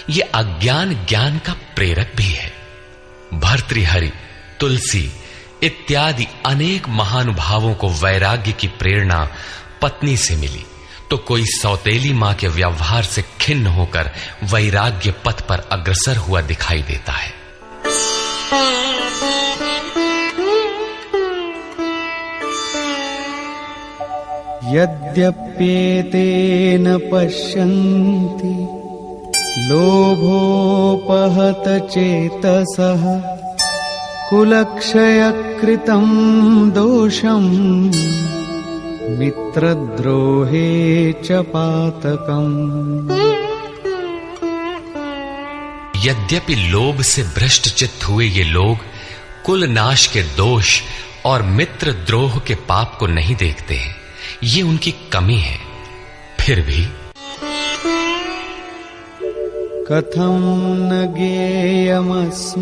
Speaker 1: यह अज्ञान ज्ञान का प्रेरक भी है। भर्तृहरि, तुलसी इत्यादि अनेक महानुभावों को वैराग्य की प्रेरणा पत्नी से मिली, तो कोई सौतेली मां के व्यवहार से खिन्न होकर वैराग्य पथ पर अग्रसर हुआ दिखाई देता है।
Speaker 2: यद्यप्येतेन पश्यन्ति लोभोपहत चेतसः कुलक्षयकृतं दोषं मित्रद्रोहे च पातकम्।
Speaker 1: यद्यपि लोभ से भ्रष्ट चित्त हुए ये लोग कुल नाश के दोष और मित्र द्रोह के पाप को नहीं देखते हैं, ये उनकी कमी है। फिर भी
Speaker 2: कथं न ज्ञेयमस्माभिः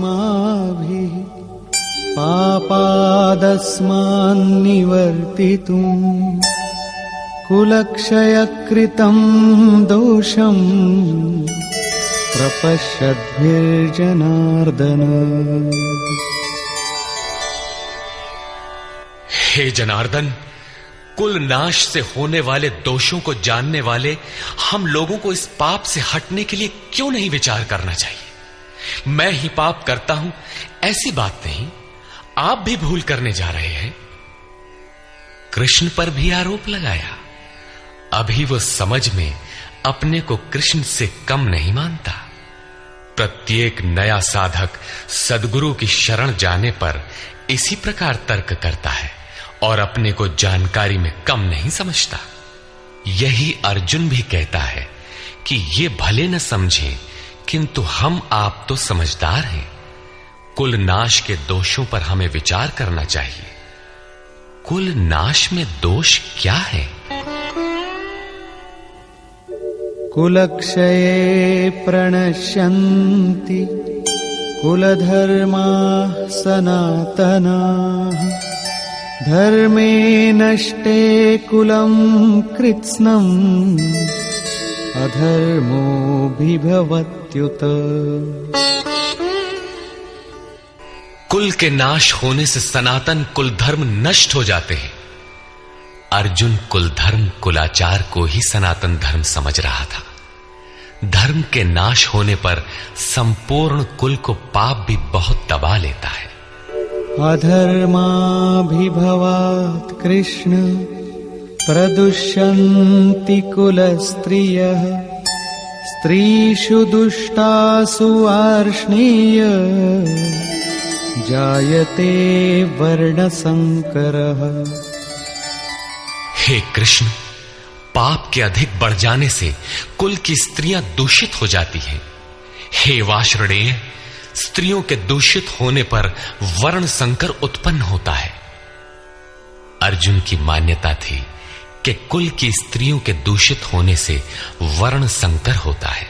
Speaker 2: पापादस्मान्निवर्तितुं कुलक्षयकृतं दोषं प्रपश्यद्भिर्जनार्दन।
Speaker 1: हे जनार्दन, कुल नाश से होने वाले दोषों को जानने वाले हम लोगों को इस पाप से हटने के लिए क्यों नहीं विचार करना चाहिए। मैं ही पाप करता हूं ऐसी बात नहीं, आप भी भूल करने जा रहे हैं। कृष्ण पर भी आरोप लगाया। अभी वो समझ में अपने को कृष्ण से कम नहीं मानता। प्रत्येक नया साधक सद्गुरु की शरण जाने पर इसी प्रकार तर्क करता है और अपने को जानकारी में कम नहीं समझता। यही अर्जुन भी कहता है कि ये भले न समझें, किंतु हम आप तो समझदार हैं। कुल नाश के दोषों पर हमें विचार करना चाहिए। कुल नाश में दोष क्या है?
Speaker 2: कुलक्षये प्रणश्यन्ति कुलधर्माः सनातनाः धर्मे नष्टे कुलं कृत्स्नम् अधर्मोऽभिभवत्युत।
Speaker 1: कुल के नाश होने से सनातन कुल धर्म नष्ट हो जाते हैं। अर्जुन कुल धर्म कुलाचार को ही सनातन धर्म समझ रहा था। धर्म के नाश होने पर संपूर्ण कुल को पाप भी बहुत दबा लेता है।
Speaker 2: अधर्माभिभवात् कृष्ण प्रदुष्यन्ति कुलस्त्रियः स्त्रीषु दुष्टासु आर्ष्णेय जायते वर्णसंकरः।
Speaker 1: हे कृष्ण, पाप के अधिक बढ़ जाने से कुल की स्त्रियां दूषित हो जाती हैं। हे वार्ष्णेय, स्त्रियों के दूषित होने पर वर्ण संकर उत्पन्न होता है। अर्जुन की मान्यता थी कि कुल की स्त्रियों के दूषित होने से वर्ण संकर होता है,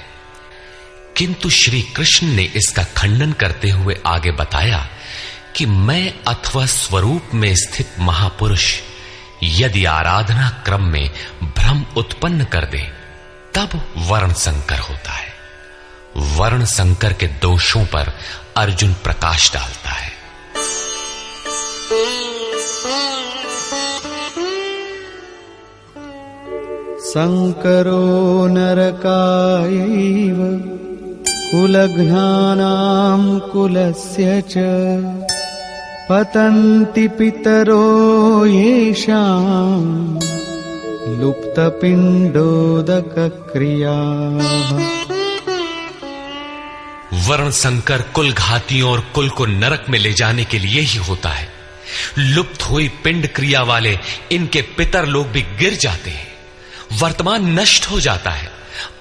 Speaker 1: किंतु श्री कृष्ण ने इसका खंडन करते हुए आगे बताया कि मैं अथवा स्वरूप में स्थित महापुरुष यदि आराधना क्रम में भ्रम उत्पन्न कर दे तब वर्ण संकर होता है। वर्ण संकर के दोषों पर अर्जुन प्रकाश डालता है।
Speaker 2: संकरो नरकायैव कुलघ्नानां कुलस्य च पतन्ति पितरो येषां लुप्तपिण्डोदकक्रियाः।
Speaker 1: वर्ण संकर कुल घातियों और कुल को नरक में ले जाने के लिए ही होता है। लुप्त हुई पिंड क्रिया वाले इनके पितर लोग भी गिर जाते हैं। वर्तमान नष्ट हो जाता है,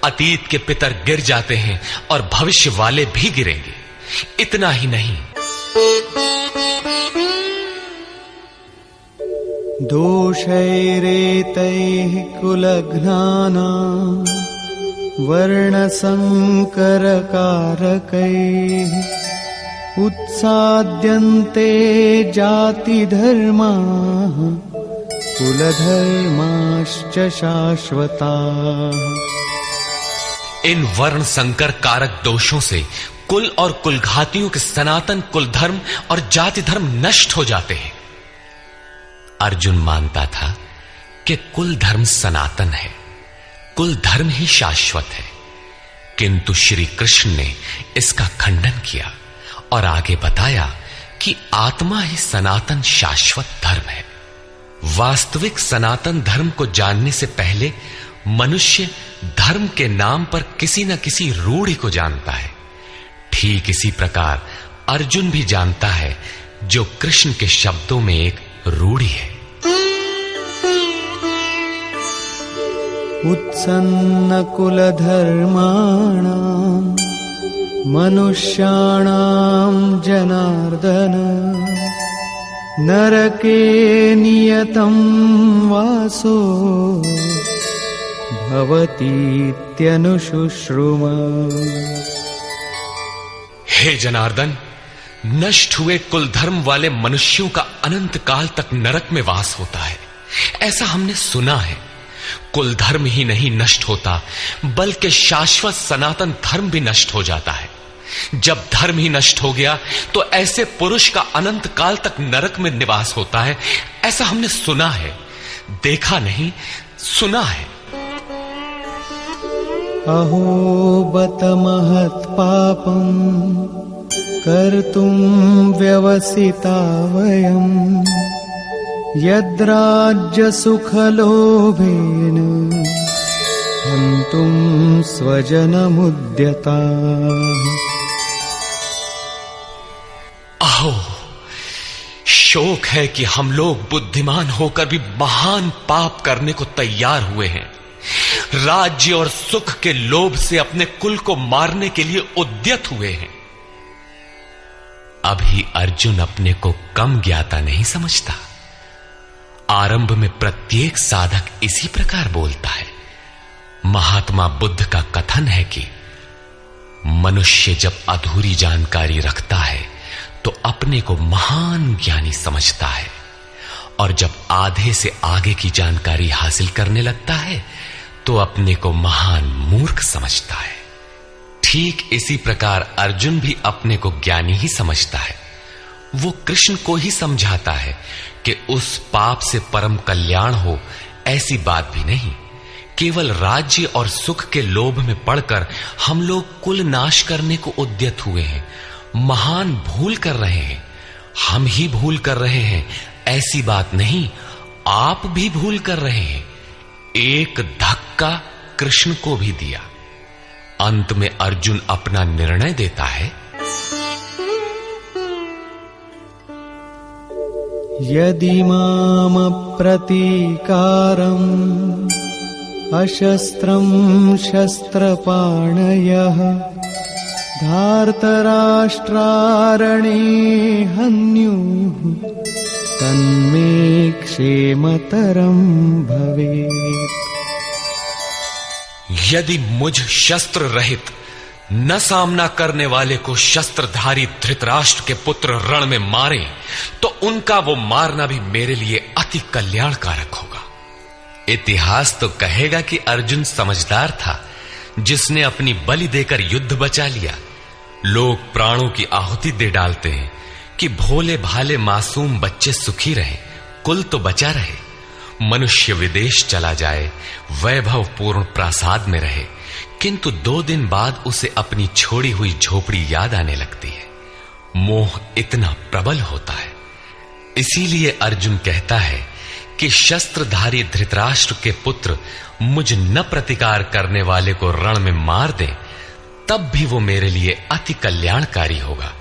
Speaker 1: अतीत के पितर गिर जाते हैं और भविष्य वाले भी गिरेंगे। इतना ही नहीं,
Speaker 2: दोषैरेतैः कुलघ्नानां वर्णसंकरकारकैः उत्साद्यन्ते जातिधर्माः कुलधर्माश्च शाश्वताः।
Speaker 1: इन वर्ण संकर कारक दोषों से कुल और कुलघातियों के सनातन कुल धर्म और जाति धर्म नष्ट हो जाते हैं। अर्जुन मानता था कि कुल धर्म सनातन है, कुल धर्म ही शाश्वत है, किंतु श्री कृष्ण ने इसका खंडन किया और आगे बताया कि आत्मा ही सनातन शाश्वत धर्म है। वास्तविक सनातन धर्म को जानने से पहले मनुष्य धर्म के नाम पर किसी न किसी रूढ़ि को जानता है। ठीक इसी प्रकार अर्जुन भी जानता है जो कृष्ण के शब्दों में एक रूढ़ि है।
Speaker 2: उत्सन्न कुलधर्माणां मनुष्याणां जनार्दन नरके नियतं वासो भवतीत्यनुशुश्रुम।
Speaker 1: हे जनार्दन, नष्ट हुए कुल धर्म वाले मनुष्यों का अनंत काल तक नरक में वास होता है, ऐसा हमने सुना है। कुल धर्म ही नहीं नष्ट होता, बल्कि शाश्वत सनातन धर्म भी नष्ट हो जाता है। जब धर्म ही नष्ट हो गया तो ऐसे पुरुष का अनंत काल तक नरक में निवास होता है, ऐसा हमने सुना है, देखा नहीं, सुना है।
Speaker 2: अहो बत महत् पापं कर्तुं व्यवसिता वयं यद्राज्य सुखलोभेन हन्तुं स्वजनमुद्यताः।
Speaker 1: आओ, शोक है कि हम लोग बुद्धिमान होकर भी महान पाप करने को तैयार हुए हैं। राज्य और सुख के लोभ से अपने कुल को मारने के लिए उद्यत हुए हैं। अभी अर्जुन अपने को कम ज्ञाता नहीं समझता। आरंभ में प्रत्येक साधक इसी प्रकार बोलता है। महात्मा बुद्ध का कथन है कि मनुष्य जब अधूरी जानकारी रखता है तो अपने को महान ज्ञानी समझता है, और जब आधे से आगे की जानकारी हासिल करने लगता है तो अपने को महान मूर्ख समझता है। ठीक इसी प्रकार अर्जुन भी अपने को ज्ञानी ही समझता है। वो कृष्ण को ही समझाता है कि उस पाप से परम कल्याण हो, ऐसी बात भी नहीं। केवल राज्य और सुख के लोभ में पड़कर हम लोग कुल नाश करने को उद्यत हुए हैं। महान भूल कर रहे हैं। हम ही भूल कर रहे हैं, ऐसी बात नहीं, आप भी भूल कर रहे हैं। एक धक्का कृष्ण को भी दिया। अंत में अर्जुन अपना निर्णय देता है।
Speaker 2: यदि माम प्रतीकारम् अशस्त्रं शस्त्रपाणयः धार्तराष्ट्रारणे हन्युः तन्मे क्षेमतरं भवेत्।
Speaker 1: यदि मुझ शस्त्र रहित न सामना करने वाले को शस्त्रधारी धृतराष्ट्र के पुत्र रण में मारे तो उनका वो मारना भी मेरे लिए अति कल्याणकारक होगा। इतिहास तो कहेगा कि अर्जुन समझदार था, जिसने अपनी बलि देकर युद्ध बचा लिया। लोग प्राणों की आहुति दे डालते हैं कि भोले भाले मासूम बच्चे सुखी रहें, कुल तो बचा रहे। मनुष्य विदेश चला जाए, वैभवपूर्ण प्रासाद में रहे, किंतु 2 दिन बाद उसे अपनी छोड़ी हुई झोपड़ी याद आने लगती है। मोह इतना प्रबल होता है। इसीलिए अर्जुन कहता है कि शस्त्रधारी धृतराष्ट्र के पुत्र मुझ न प्रतिकार करने वाले को रण में मार दें, तब भी वो मेरे लिए अति कल्याणकारी होगा,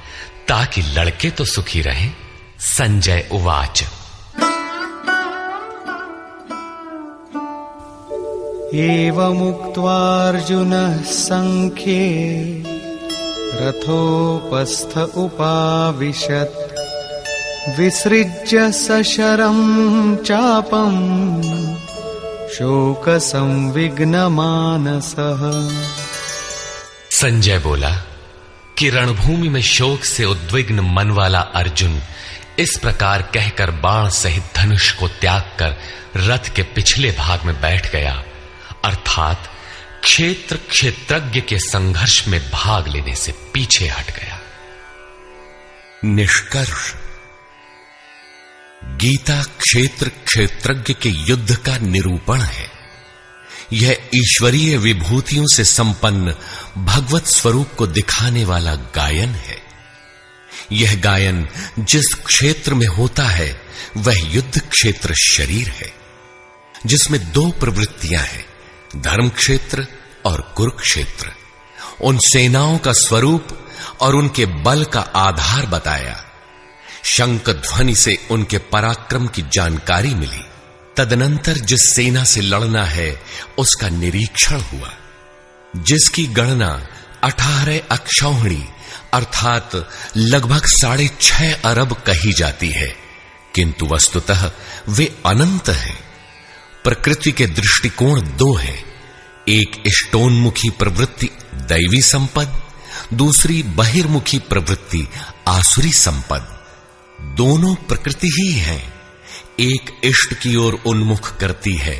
Speaker 1: ताकि लड़के तो सुखी रहें। संजय उवाच।
Speaker 2: एवमुक्त्वा अर्जुनः संख्ये रथोपस्थ उपाविशत् विसृज्य सशरं चापं शोकसंविघ्नमानसः।
Speaker 1: संजय बोला कि रणभूमि में शोक से उद्विग्न मन वाला अर्जुन इस प्रकार कहकर बाण सहित धनुष को त्याग कर रथ के पिछले भाग में बैठ गया, अर्थात क्षेत्र क्षेत्रज्ञ के संघर्ष में भाग लेने से पीछे हट गया।
Speaker 4: निष्कर्ष, गीता क्षेत्र क्षेत्रज्ञ के युद्ध का निरूपण है। यह ईश्वरीय विभूतियों से संपन्न भगवत स्वरूप को दिखाने वाला गायन है। यह गायन जिस क्षेत्र में होता है वह युद्ध क्षेत्र शरीर है, जिसमें 2 प्रवृत्तियां हैं, धर्म क्षेत्र और कुरुक्षेत्र। उन सेनाओं का स्वरूप और उनके बल का आधार बताया। शंख ध्वनि से उनके पराक्रम की जानकारी मिली। तदनंतर जिस सेना से लड़ना है उसका निरीक्षण हुआ, जिसकी गणना 18 अक्षौहिणी अर्थात लगभग 6.5 अरब कही जाती है, किंतु वस्तुतः वे अनंत हैं। प्रकृति के दृष्टिकोण 2 हैं, एक इष्टोन्मुखी प्रवृत्ति दैवी संपद, दूसरी बहिर्मुखी प्रवृत्ति आसुरी संपद। दोनों प्रकृति ही हैं। एक इष्ट की ओर उन्मुख करती है,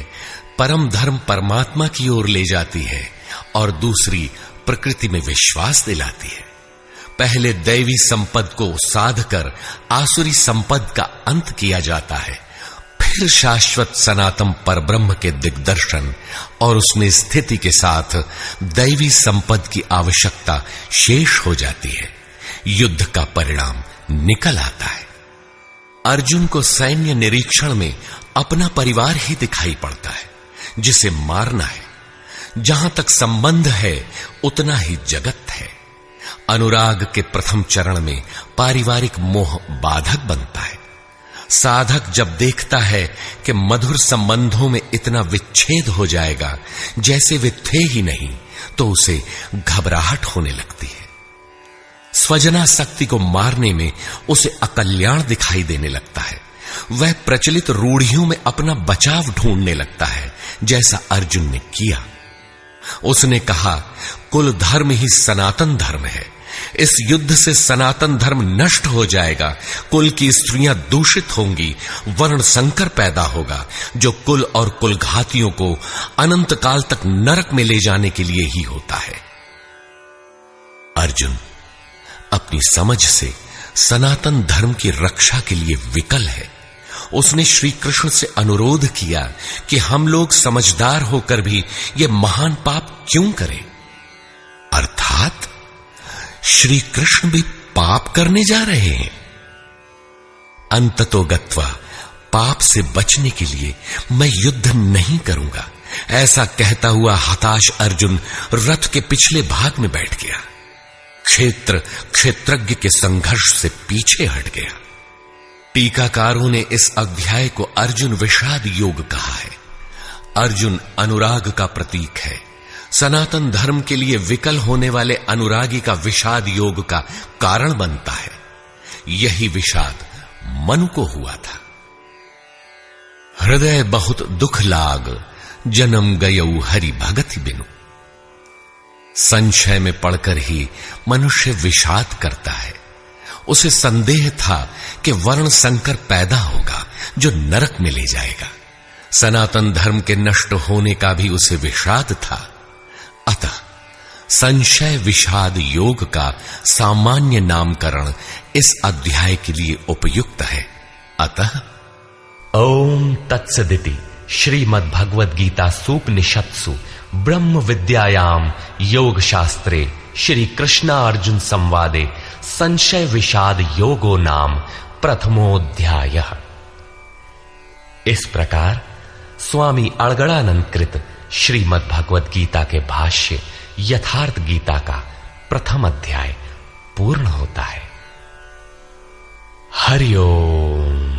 Speaker 4: परम धर्म परमात्मा की ओर ले जाती है, और दूसरी प्रकृति में विश्वास दिलाती है। पहले दैवी संपद को साध कर आसुरी संपद का अंत किया जाता है, फिर शाश्वत सनातन परब्रह्म के दिग्दर्शन और उसमें स्थिति के साथ दैवी संपद की आवश्यकता शेष हो जाती है। युद्ध का परिणाम निकल आता है। अर्जुन को सैन्य निरीक्षण में अपना परिवार ही दिखाई पड़ता है, जिसे मारना है। जहां तक संबंध है उतना ही जगत है। अनुराग के प्रथम चरण में पारिवारिक मोह बाधक बनता है। साधक जब देखता है कि मधुर संबंधों में इतना विच्छेद हो जाएगा जैसे वे थे ही नहीं, तो उसे घबराहट होने लगती है। स्वजनासक्ति को मारने में उसे अकल्याण दिखाई देने लगता है। वह प्रचलित रूढ़ियों में अपना बचाव ढूंढने लगता है, जैसा अर्जुन ने किया। उसने कहा, कुल धर्म ही सनातन धर्म है। इस युद्ध से सनातन धर्म नष्ट हो जाएगा, कुल की स्त्रियां दूषित होंगी, वर्ण संकर पैदा होगा, जो कुल और कुलघातियों को अनंत काल तक नरक में ले जाने के लिए ही होता है। अर्जुन अपनी समझ से सनातन धर्म की रक्षा के लिए विकल है। उसने श्री कृष्ण से अनुरोध किया कि हम लोग समझदार होकर भी ये महान पाप क्यों करें? अर्थात श्री कृष्ण भी पाप करने जा रहे हैं। अंततोगत्वा पाप से बचने के लिए मैं युद्ध नहीं करूंगा, ऐसा कहता हुआ हताश अर्जुन रथ के पिछले भाग में बैठ गया। क्षेत्र क्षेत्रज्ञ के संघर्ष से पीछे हट गया। टीकाकारों ने इस अध्याय को अर्जुन विषाद योग कहा है। अर्जुन अनुराग का प्रतीक है। सनातन धर्म के लिए विकल होने वाले अनुरागी का विषाद योग का कारण बनता है। यही विषाद मनु को हुआ था। हृदय बहुत दुख लाग, जन्म गयऊ हरि भगति बिनु। संशय में पड़कर ही मनुष्य विषाद करता है। उसे संदेह था कि वर्ण संकर पैदा होगा जो नरक में ले जाएगा। सनातन धर्म के नष्ट होने का भी उसे विषाद था। अतः संशय विषाद योग का सामान्य नामकरण इस अध्याय के लिए उपयुक्त है। अतः
Speaker 1: ओम तत्सदिति श्रीमद्भगवद गीता सूपनिषत्सु ब्रह्म विद्यायाम योग शास्त्रे श्री कृष्णार्जुन संवादे संशय विषाद योगो नाम प्रथमोऽध्यायः। इस प्रकार स्वामी अड़गड़ानंद कृत श्रीमद् भगवद गीता के भाष्य यथार्थ गीता का प्रथम अध्याय पूर्ण होता है। हरि ओम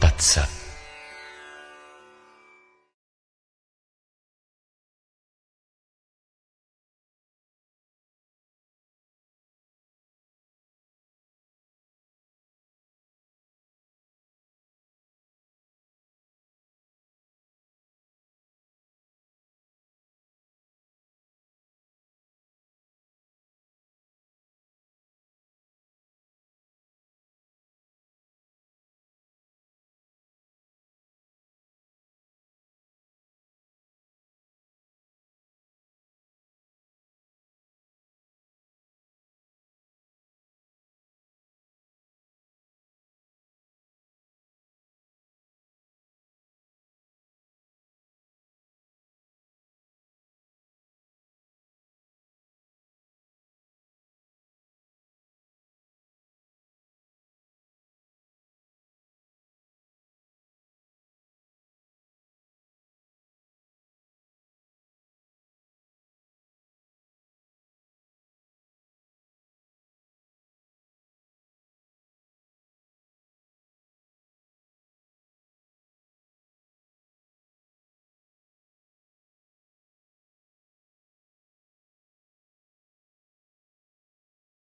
Speaker 1: तत्सत।